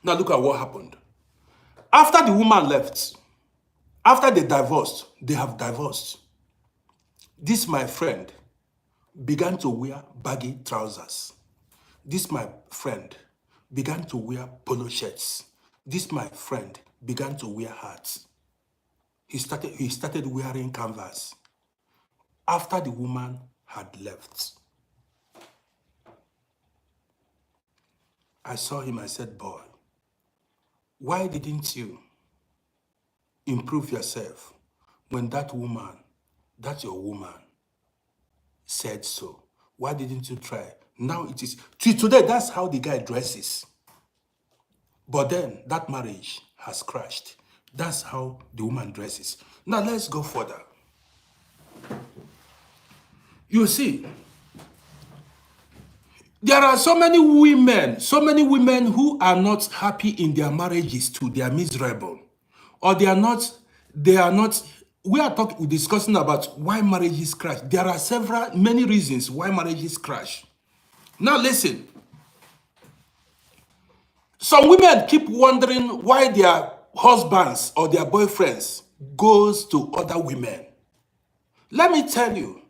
Now look at what happened. After the woman left, after they have divorced, this my friend began to wear baggy trousers. This my friend began to wear polo shirts. This my friend began to wear hats. He started wearing canvas after the woman had left. I saw him, I said, boy, why didn't you improve yourself when that your woman said so? Why didn't you try? Now it is, today, that's how the guy dresses. But then that marriage has crashed. That's how the woman dresses. Now let's go further. You see, there are so many women who are not happy in their marriages too. They are miserable. Or they are not, we're discussing about why marriages crash. There are many reasons why marriages crash. Now listen. Some women keep wondering why their husbands or their boyfriends goes to other women. Let me tell you,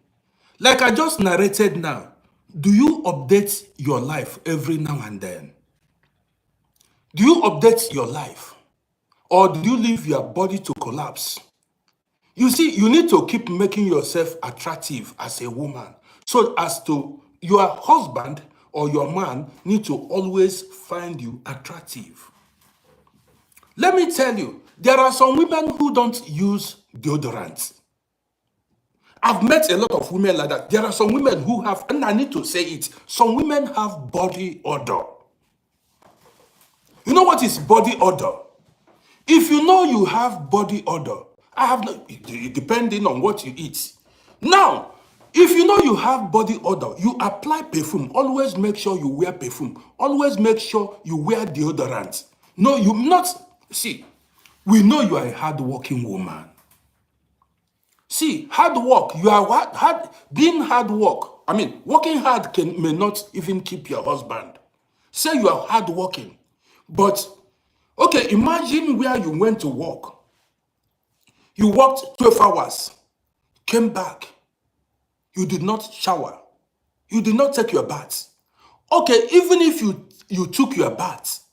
like I just narrated now, do you update your life every now and then? Do you update your life? Or do you leave your body to collapse? You see, you need to keep making yourself attractive as a woman, so as to your husband or your man need to always find you attractive. Let me tell you, there are some women who don't use deodorant. I've met a lot of women like that. There are some women who have, and I need to say it, some women have body odor. You know what is body odor? If you know you have body odor, I have no, depending on what you eat. Now, if you know you have body odor, you apply perfume. Always make sure you wear perfume. Always make sure you wear deodorant. No, you not, see, we know you are a hard-working woman. See, hard work, you are being hard work. I mean, working hard may not even keep your husband. Say you are hard working, but okay, imagine where you went to work. You worked 12 hours, came back. You did not shower. You did not take your bath. Okay, even if you took your bath,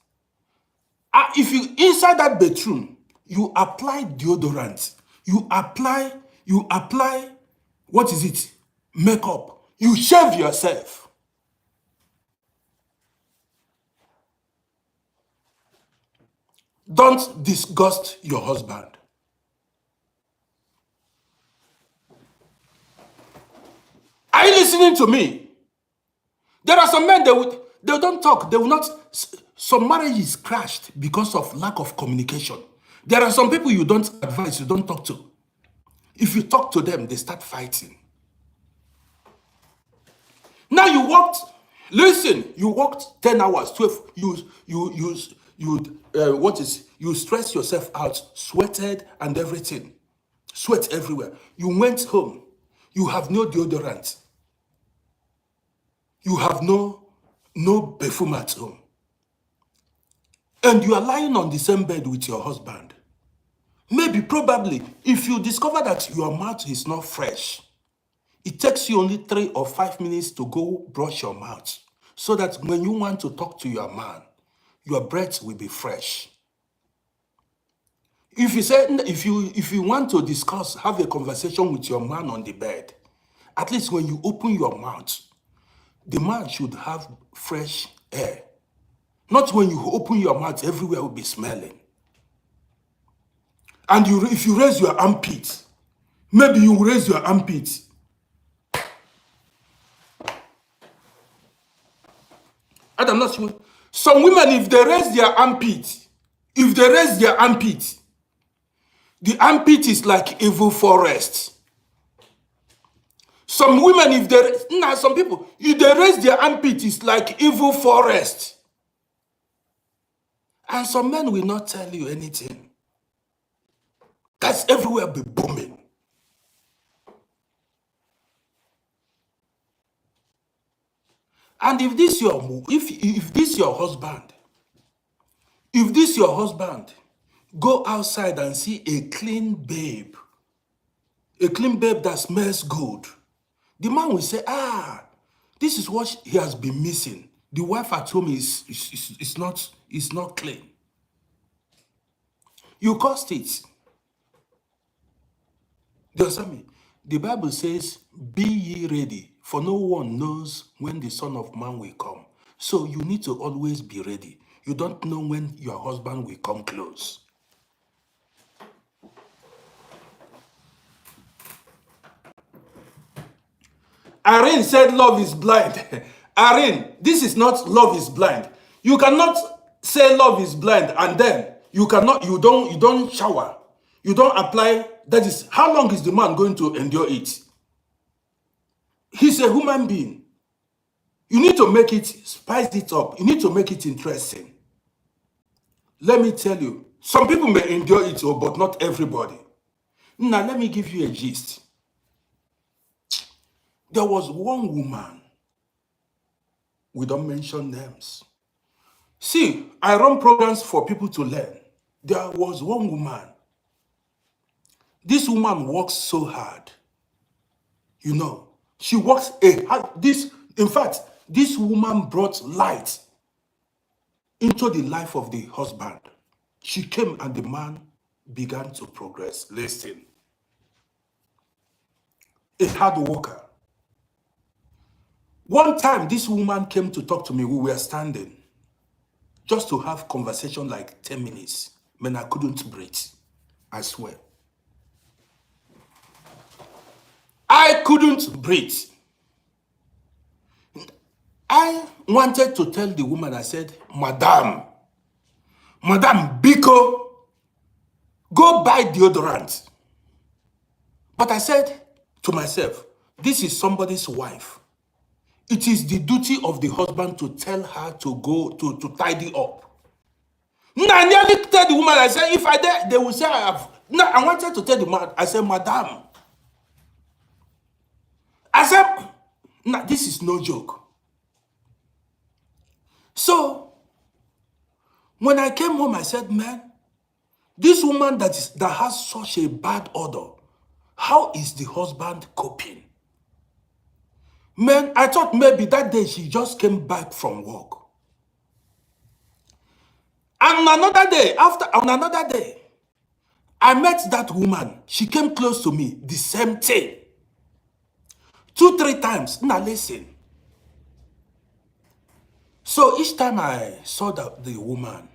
if you inside that bedroom, you apply deodorant. You apply, what is it? Makeup. You shave yourself. Don't disgust your husband. Are you listening to me? There are some men, they don't talk. They will not. Some marriages crashed because of lack of communication. There are some people you don't advise, you don't talk to. If you talk to them, they start fighting. Now you worked, listen, you worked 10 hours, 12, you stress yourself out, sweated and everything. Sweat everywhere. You went home, you have no deodorant. You have no perfume at home. And you are lying on the same bed with your husband. Maybe, probably, if you discover that your mouth is not fresh, it takes you only 3 or 5 minutes to go brush your mouth, so that when you want to talk to your man, your breath will be fresh. If you say, if you want to discuss, have a conversation with your man on the bed, at least when you open your mouth, the man should have fresh air. Not when you open your mouth, everywhere will be smelling. And if you raise your armpit, maybe you raise your armpit. I'm not sure. Some women, if they raise their armpit, the armpit is like evil forest. Some women, some people, if they raise their armpit, it's like evil forest. And some men will not tell you anything. That's everywhere be booming. And if this your husband, go outside and see a clean babe that smells good, the man will say, this is what he has been missing. The wife at home is not clean. You caused it. Do you understand me? The Bible says, be ye ready, for no one knows when the Son of Man will come. So you need to always be ready. You don't know when your husband will come close. Irene said love is blind. Irene, this is not love is blind. You cannot say love is blind and then you don't shower. You don't apply. That is, how long is the man going to endure it? He's a human being. You need to make it, spice it up. You need to make it interesting. Let me tell you, some people may endure it, but not everybody. Now, let me give you a gist. There was one woman. We don't mention names. See, I run programs for people to learn. There was one woman. This woman works so hard. You know, she works in fact, this woman brought light into the life of the husband. She came and the man began to progress. Listen, a hard worker. One time, this woman came to talk to me. We were standing just to have conversation like 10 minutes. Man, I couldn't breathe. I swear. I couldn't breathe. I wanted to tell the woman, I said, Madam, Biko, go buy deodorant. But I said to myself, this is somebody's wife. It is the duty of the husband to tell her to go to tidy up. No, I nearly tell the woman, I said, if I dare, they will say I have. No, I wanted to tell the man, I said, Madam. I said, no, this is no joke. So, when I came home, I said, man, this woman that has such a bad odor, how is the husband coping? Man, I thought maybe that day she just came back from work. And on another day, I met that woman. She came close to me, the same thing. 2-3 times. Now listen. So each time I saw the woman,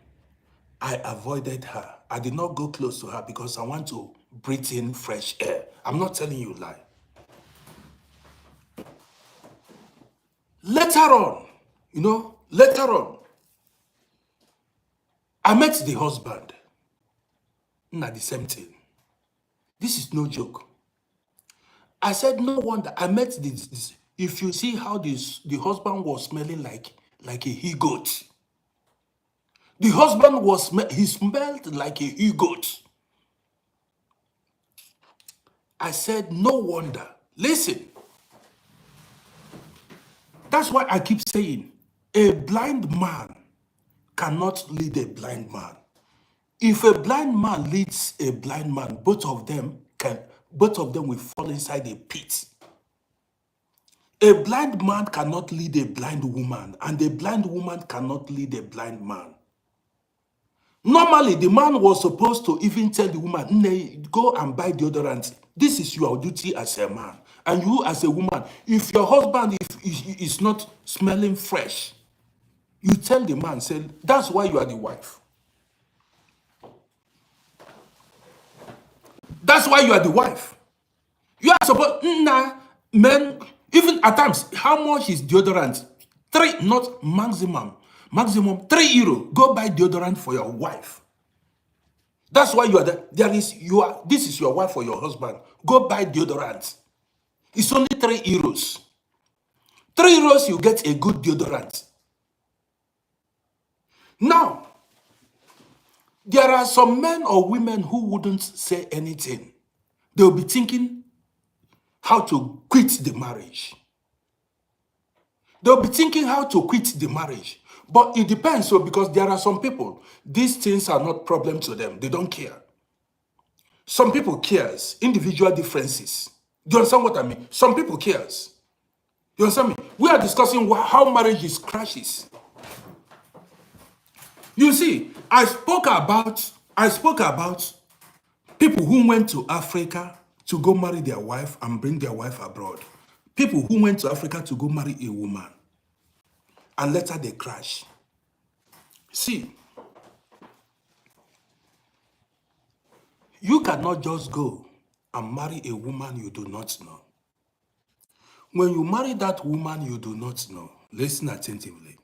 I avoided her. I did not go close to her because I want to breathe in fresh air. I'm not telling you a lie. Later on, I met the husband. Not the same thing. This is no joke. I said, no wonder. I met this. If you see how the husband was smelling like a he-goat. The husband he smelled like a he-goat. I said, no wonder. Listen. That's why I keep saying, a blind man cannot lead a blind man. If a blind man leads a blind man, both of them will fall inside a pit. A blind man cannot lead a blind woman, and a blind woman cannot lead a blind man. Normally, the man was supposed to even tell the woman, go and buy deodorant. This is your duty as a man. And you as a woman, if your husband is not smelling fresh, you tell the man, say, that's why you are the wife. That's why you are the wife. You are supposed, men, even at times, how much is deodorant? 3, not maximum 3 euro. Go buy deodorant for your wife. That's why you are this is your wife or your husband. Go buy deodorant. It's only 3 euros. 3 euros, you get a good deodorant. Now, there are some men or women who wouldn't say anything. They'll be thinking how to quit the marriage. They'll be thinking how to quit the marriage. But it depends, because there are some people, these things are not problem to them. They don't care. Some people cares, individual differences. Do you understand what I mean? Some people cares. You understand me? We are discussing how marriages crashes. You see, I spoke about people who went to Africa to go marry their wife and bring their wife abroad. People who went to Africa to go marry a woman and later they crash. See, you cannot just go and marry a woman you do not know. When you marry that woman you do not know, listen attentively.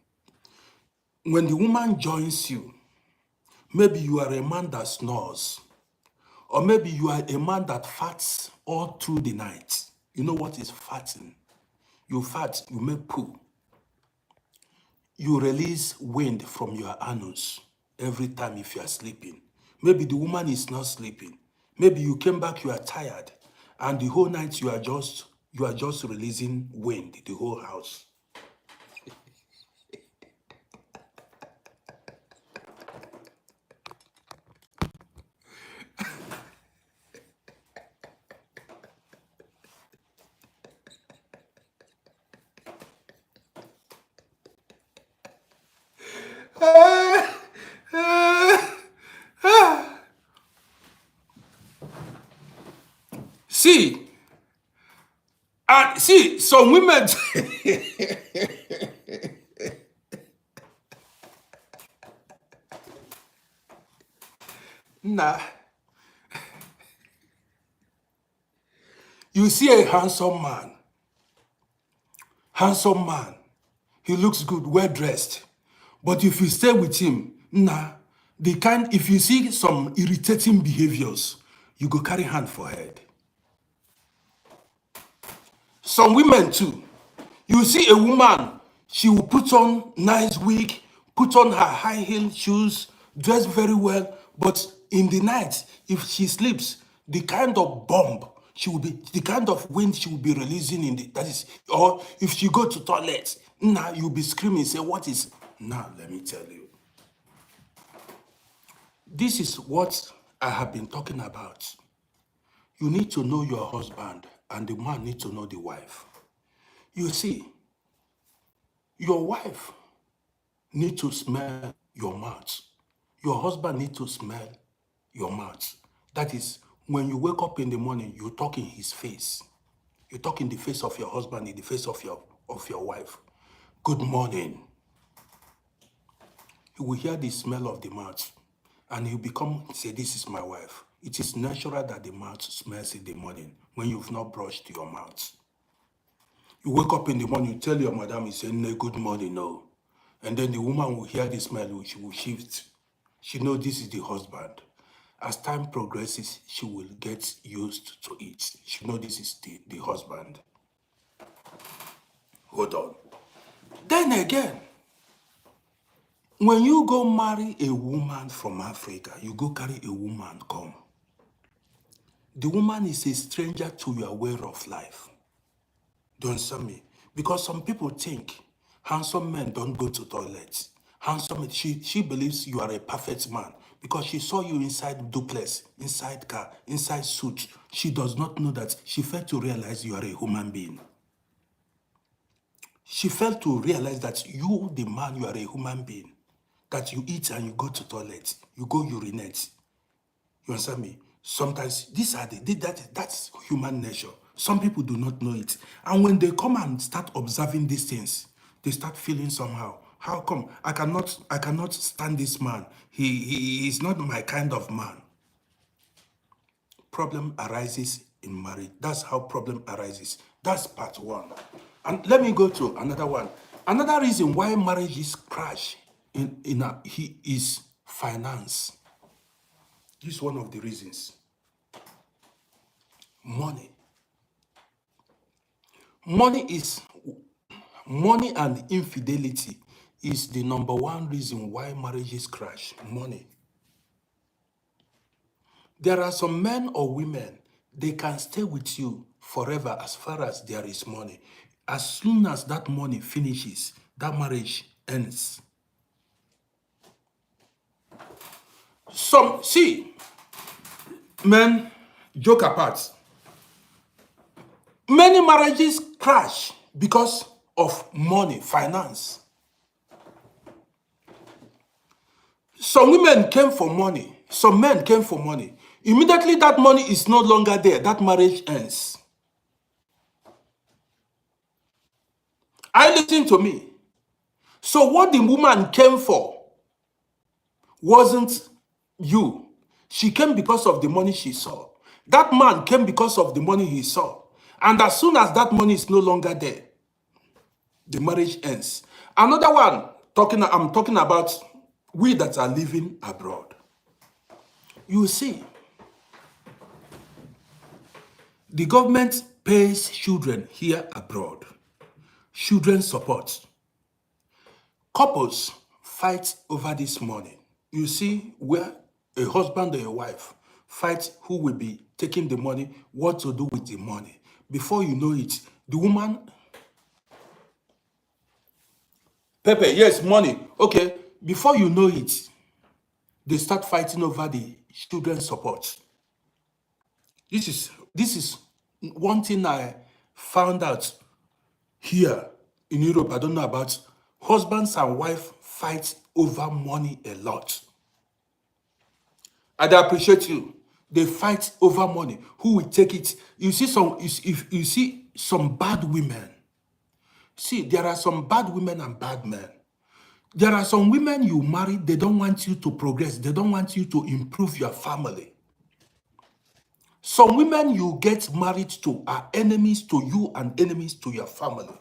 When the woman joins you, maybe you are a man that snores, or maybe you are a man that farts all through the night. You know what is farting? You fart, you make poo. You release wind from your anus every time if you are sleeping. Maybe the woman is not sleeping. Maybe you came back, you are tired, and the whole night you are just releasing wind, the whole house. See, and see, some women, nah, you see a handsome man, he looks good, well dressed. But if you stay with him, nah, if you see some irritating behaviors, you go carry hand for head. Some women too, you see a woman, she will put on nice wig, put on her high heel shoes, dress very well, but in the night, if she sleeps, the kind of bomb she will be, the kind of wind she will be releasing in the, that is, or if she go to toilet, now you'll be screaming, say, what is, now let me tell you. This is what I have been talking about. You need to know your husband, and the man needs to know the wife. You see, your wife needs to smell your mouth. Your husband needs to smell your mouth. That is, when you wake up in the morning, you talk in his face. You talk in the face of your husband, in the face of your wife. Good morning. You will hear the smell of the mouth, and he'll say, this is my wife. It is natural that the mouth smells in the morning when you've not brushed your mouth. You wake up in the morning, you tell your madam, you say, no, good morning, no. And then the woman will hear the smell, she will shift. She knows this is the husband. As time progresses, she will get used to it. She knows this is the husband. Hold on. Then again, when you go marry a woman from Africa, you go carry a woman come. The woman is a stranger to your way of life. Do you understand me? Because some people think handsome men don't go to toilets. Handsome, she believes you are a perfect man because she saw you inside duplex, inside car, inside suit. She does not know that she failed to realize you are a human being. She failed to realize that you, the man, you are a human being. That you eat and you go to toilet, you go urinate. You understand me? Sometimes that's human nature. Some people do not know it. And when they come and start observing these things, they start feeling somehow. How come? I cannot stand this man. He is not my kind of man. Problem arises in marriage. That's how problem arises. That's part one. And let me go to another one. Another reason why marriages crash is finance. This is one of the reasons. Money. Money and infidelity is the number one reason why marriages crash. Money. There are some men or women, they can stay with you forever as far as there is money. As soon as that money finishes, that marriage ends. Men, joke apart. Many marriages crash because of money, finance. Some women came for money. Some men came for money. Immediately that money is no longer there. That marriage ends. Listen to me. So what the woman came for wasn't you. She came because of the money she saw. That man came because of the money he saw. And as soon as that money is no longer there, the marriage ends. Another one, I'm talking about we that are living abroad. You see, the government pays children here abroad. Children support. Couples fight over this money. You see where a husband or a wife fight who will be taking the money, what to do with the money. Before you know it, the woman, Pepe, yes, money. Okay, before you know it, they start fighting over the children support. This is one thing I found out here in Europe. I don't know about husbands and wives fight over money a lot. I appreciate you. They fight over money. Who will take it? You see if you see some bad women. See, there are some bad women and bad men. There are some women you marry, they don't want you to progress. They don't want you to improve your family. Some women you get married to are enemies to you and enemies to your family.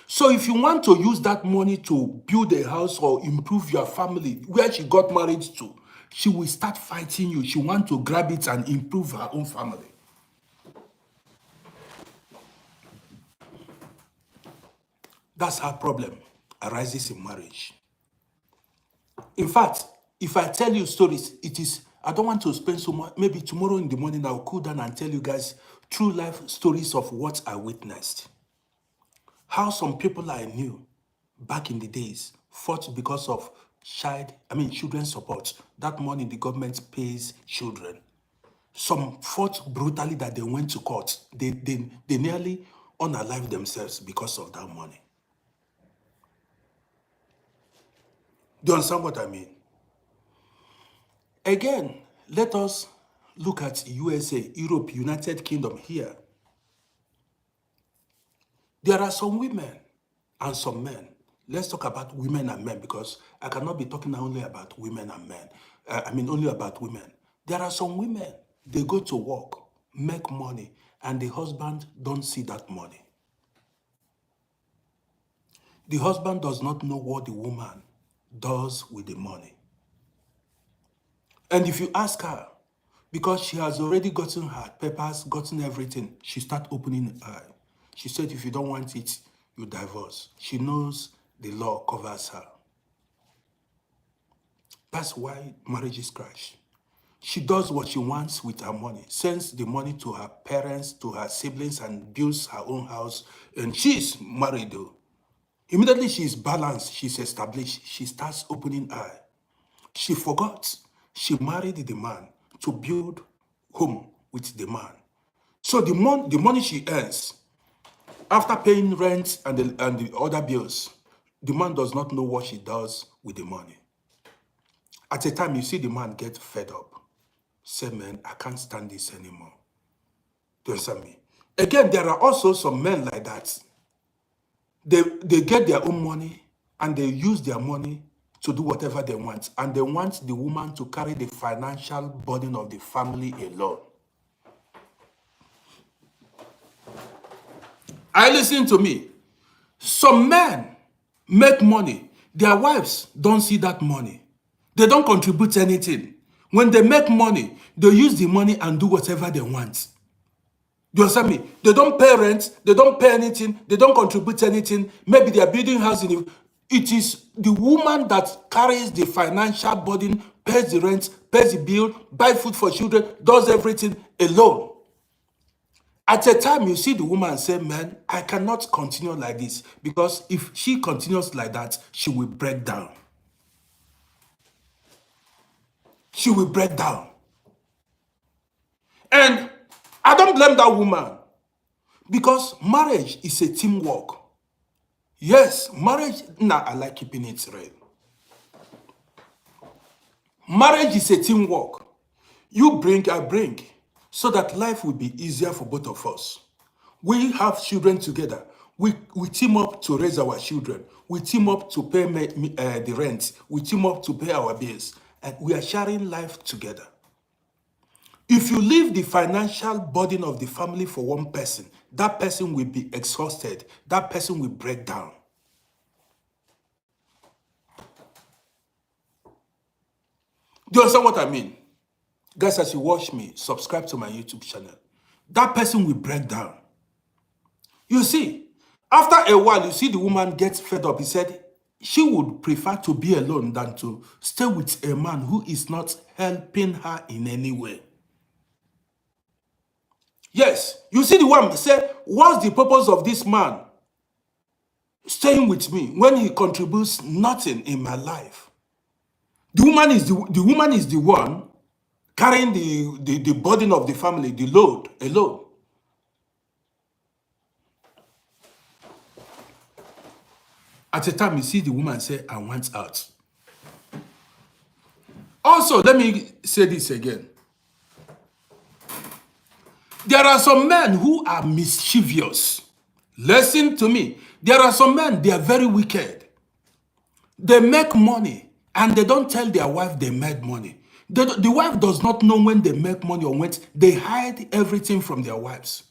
So if you want to use that money to build a house or improve your family, where she got married to, she will start fighting you. She wants to grab it and improve her own family. That's how problem arises in marriage. In fact, if I tell you stories, I don't want to spend so much. Maybe tomorrow in the morning, I'll cool down and tell you guys true life stories of what I witnessed. How some people I knew back in the days fought because of children support. That money the government pays children. Some fought brutally that they went to court. They nearly unalived themselves because of that money. Do you understand what I mean? Again, let us look at USA, Europe, United Kingdom here. There are some women and some men. Let's talk about women and men because I cannot be talking only about women and men. Only about women. There are some women, they go to work, make money, and the husband don't see that money. The husband does not know what the woman does with the money. And if you ask her, because she has already gotten her papers, gotten everything, she start opening her eye. She said, if you don't want it, you divorce. She knows the law covers her. That's why marriages crash. She does what she wants with her money, sends the money to her parents, to her siblings, and builds her own house. And she's married though. Immediately she's balanced, she's established, she starts opening her eye. She forgot she married the man to build home with the man. So the money she earns, after paying rent and the other bills, the man does not know what she does with the money. At a time, you see the man get fed up. Say, man, I can't stand this anymore. Do you understand me? Again, there are also some men like that. They get their own money and they use their money to do whatever they want. And they want the woman to carry the financial burden of the family alone. Listen to me. Some men make money. Their wives don't see that money. They don't contribute anything. When they make money, they use the money and do whatever they want. Do you understand me? They don't pay rent. They don't pay anything. They don't contribute anything. Maybe they are building house in it is the woman that carries the financial burden, pays the rent, pays the bill, buy food for children, does everything alone. At a time, you see the woman say, man, I cannot continue like this because if she continues like that, she will break down. She will break down. And I don't blame that woman because marriage is a teamwork. Yes, marriage, I like keeping it real. Marriage is a teamwork. You bring, I bring, so that life will be easier for both of us. We have children together. We team up to raise our children. We team up to pay the rent. We team up to pay our bills. And we are sharing life together. If you leave the financial burden of the family for one person, that person will be exhausted. That person will break down. Do you understand what I mean? Guys, as you watch me, subscribe to my YouTube channel. That person will break down. You see, after a while, you see the woman gets fed up. He said she would prefer to be alone than to stay with a man who is not helping her in any way. Yes, you see the woman say, what's the purpose of this man staying with me when he contributes nothing in my life? The woman is the one carrying the burden of the family, the load alone. At a time, you see the woman say, I want out. Also, let me say this again. There are some men who are mischievous. Listen to me. There are some men, they are very wicked. They make money and they don't tell their wife they made money. The wife does not know when they make money or when they hide everything from their wives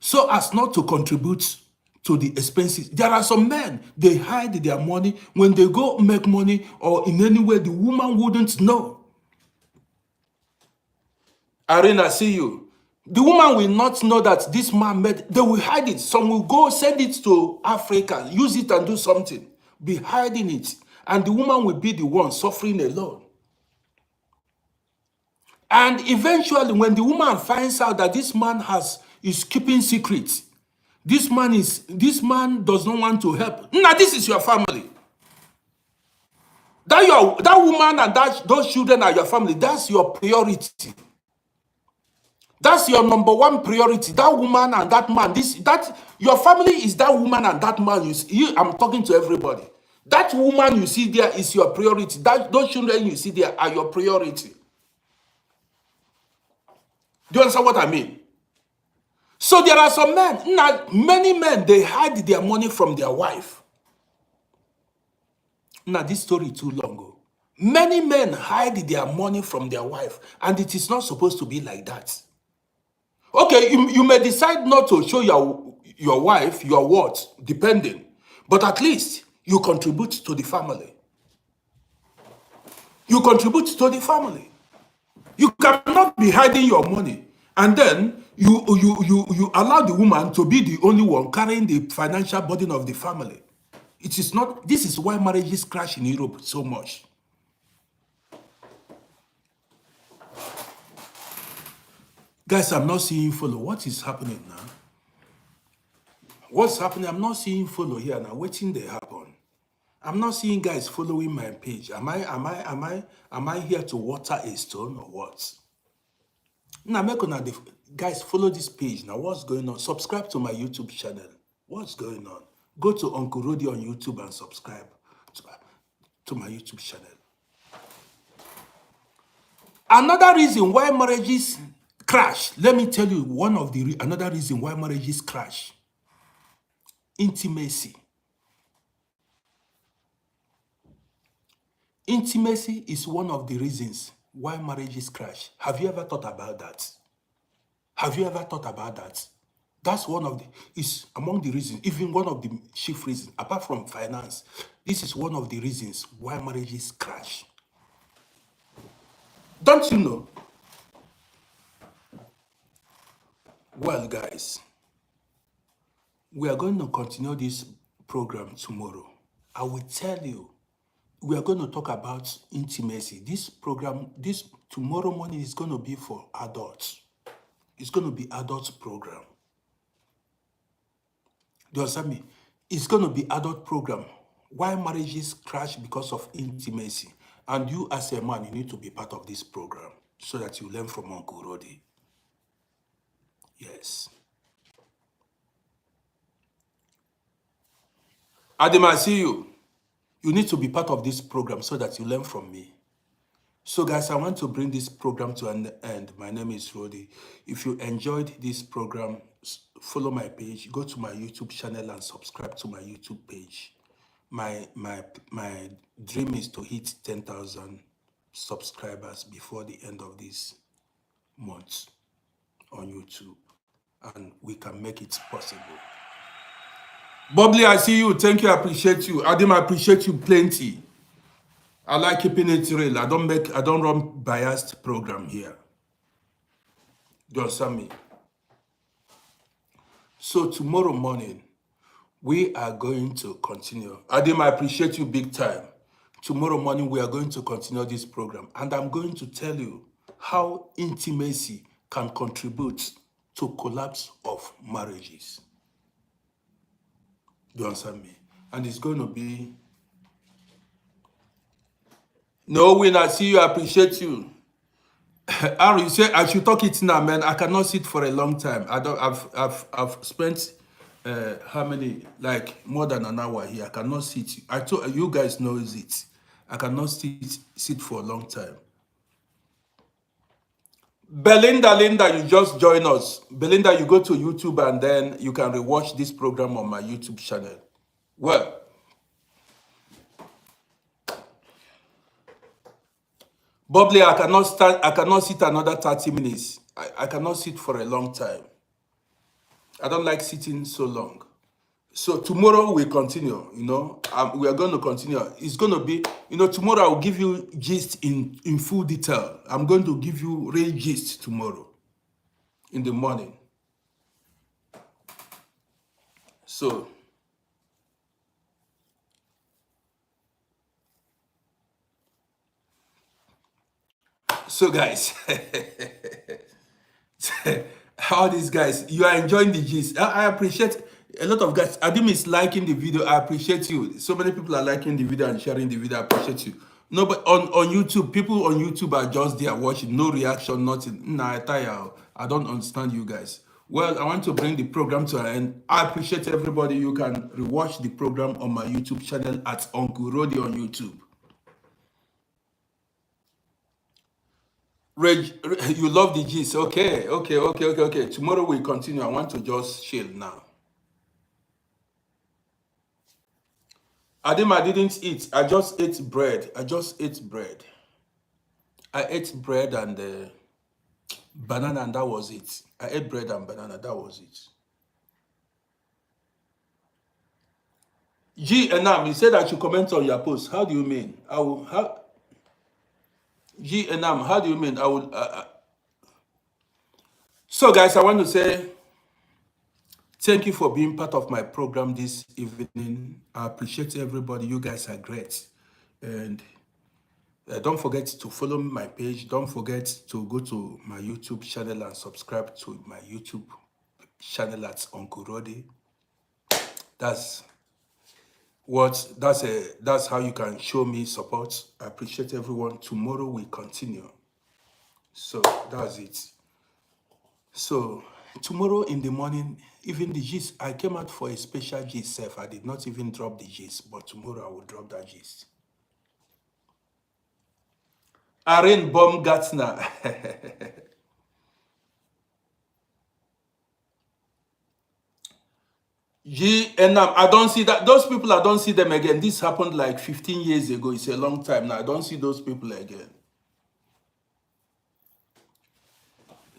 so as not to contribute to the expenses. There are some men, they hide their money. When they go make money or in any way, the woman wouldn't know. Arena, see you. The woman will not know that this man made, they will hide it. Some will go send it to Africa, use it and do something, be hiding it. And the woman will be the one suffering alone. And eventually, when the woman finds out that this man is keeping secrets, this man does not want to help. Now, this is your family. That woman and those children are your family. That's your priority. That's your number one priority. That woman and that man. Your family is that woman and that man. I'm talking to everybody. That woman you see there is your priority. Those children you see there are your priority. Do you understand what I mean? So there are some men, now many men, they hide their money from their wife. Now this story too long ago. Many men hide their money from their wife, and it is not supposed to be like that. Okay, you may decide not to show your wife your worth, depending, but at least you contribute to the family. You contribute to the family. You cannot be hiding your money and then you allow the woman to be the only one carrying the financial burden of the family. It is not. This is why marriages crash in Europe so much. Guys, I'm not seeing follow. What is happening now? What's happening? I'm not seeing follow here now. Waiting they happen. I'm not seeing guys following my page. Am I here to water a stone or what? Now, guys, follow this page. Now, what's going on? Subscribe to my YouTube channel. What's going on? Go to Uncle Rudy on YouTube and subscribe to my YouTube channel. Another reason why marriages crash, let me tell you another reason why marriages crash. Intimacy. Intimacy is one of the reasons why marriages crash. Have you ever thought about that? Have you ever thought about that? That's is among the reasons, even one of the chief reasons, apart from finance. This is one of the reasons why marriages crash. Don't you know? Well, guys, we are going to continue this program tomorrow. I will tell you, we are going to talk about intimacy. This tomorrow morning is going to be for adults. It's going to be adults program. Do you understand me? It's going to be adult program. Why marriages crash because of intimacy. And you as a man, you need to be part of this program so that you learn from Uncle Rodi. Yes. Adam, I see you. You need to be part of this program so that you learn from me. So guys, I want to bring this program to an end. My name is Rodi. If you enjoyed this program, follow my page, go to my YouTube channel and subscribe to my YouTube page. My dream is to hit 10,000 subscribers before the end of this month on YouTube. And we can make it possible. Bubbly, I see you. Thank you. I appreciate you. Adam, I appreciate you plenty. I like keeping it real. I don't run biased program here. Do you understand me? So tomorrow morning, we are going to continue. Adam, I appreciate you big time. Tomorrow morning, we are going to continue this program. And I'm going to tell you how intimacy can contribute to collapse of marriages. Do you understand me? And it's going to be... No, when I see you, I appreciate you. Ari, you say I should talk it now, man. I cannot sit for a long time. I've spent how many, like more than an hour here. I cannot sit. I told you guys knows it. I cannot sit for a long time. Linda, you just join us. Belinda, you go to YouTube and then you can rewatch this program on my YouTube channel. Well, Bubbly, I cannot stand. I cannot sit another 30 minutes. I cannot sit for a long time. I don't like sitting so long. So tomorrow we continue. We are going to continue. It's going to be, tomorrow I'll give you gist in full detail. I'm going to give you real gist tomorrow in the morning. So guys, all these guys, you are enjoying the gist. I appreciate a lot of guys. Adim is liking the video. I appreciate you. So many people are liking the video and sharing the video. I appreciate you. No, but on YouTube, people on YouTube are just there watching, no reaction, nothing. Nah, I tire. I don't understand you guys. Well, I want to bring the program to an end. I appreciate everybody. You can rewatch the program on my YouTube channel at Uncle Rodi on YouTube. You love the gist. Okay. Tomorrow we continue. I want to just chill now. Adim, I didn't eat. I just ate bread. I ate bread and banana, and that was it. I ate bread and banana. That was it. G Enam, you said that you comment on your post. How do you mean? G Enam, how do you mean? So guys, I want to say thank you for being part of my program this evening. I appreciate everybody. You guys are great. And don't forget to follow my page. Don't forget to go to my YouTube channel and subscribe to my YouTube channel at Uncle Rodi. That's how you can show me support. I appreciate everyone. Tomorrow we continue. So that's it. So tomorrow in the morning, even the gist, I came out for a special gist self. I did not even drop the gist, but tomorrow I will drop that gist. Aaron Baumgartner. GNM, I don't see that. Those people, I don't see them again. This happened like 15 years ago. It's a long time now. I don't see those people again.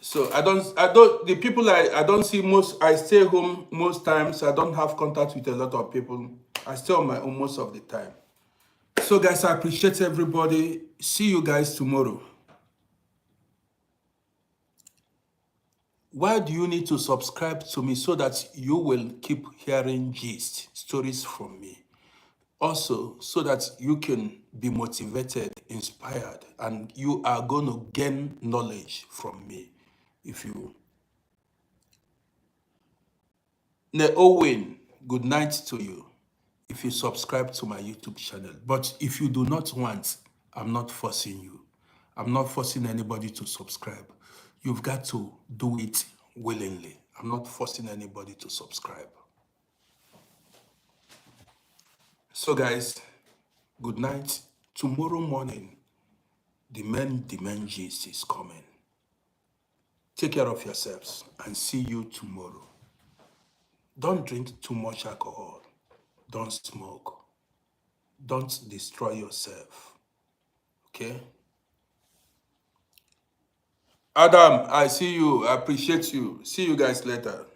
So the people I don't see most. I stay home most times. I don't have contact with a lot of people. I stay on my own most of the time. So guys, I appreciate everybody. See you guys tomorrow. Why do you need to subscribe to me? So that you will keep hearing gist stories from me. Also, so that you can be motivated, inspired, and you are going to gain knowledge from me. If you... Owen, good night to you. If you subscribe to my YouTube channel. But if you do not want, I'm not forcing you. I'm not forcing anybody to subscribe. You've got to do it willingly. I'm not forcing anybody to subscribe. So guys, good night. Tomorrow morning, the main gist is coming. Take care of yourselves and see you tomorrow. Don't drink too much alcohol. Don't smoke. Don't destroy yourself. Okay? Adam, I see you. I appreciate you. See you guys later.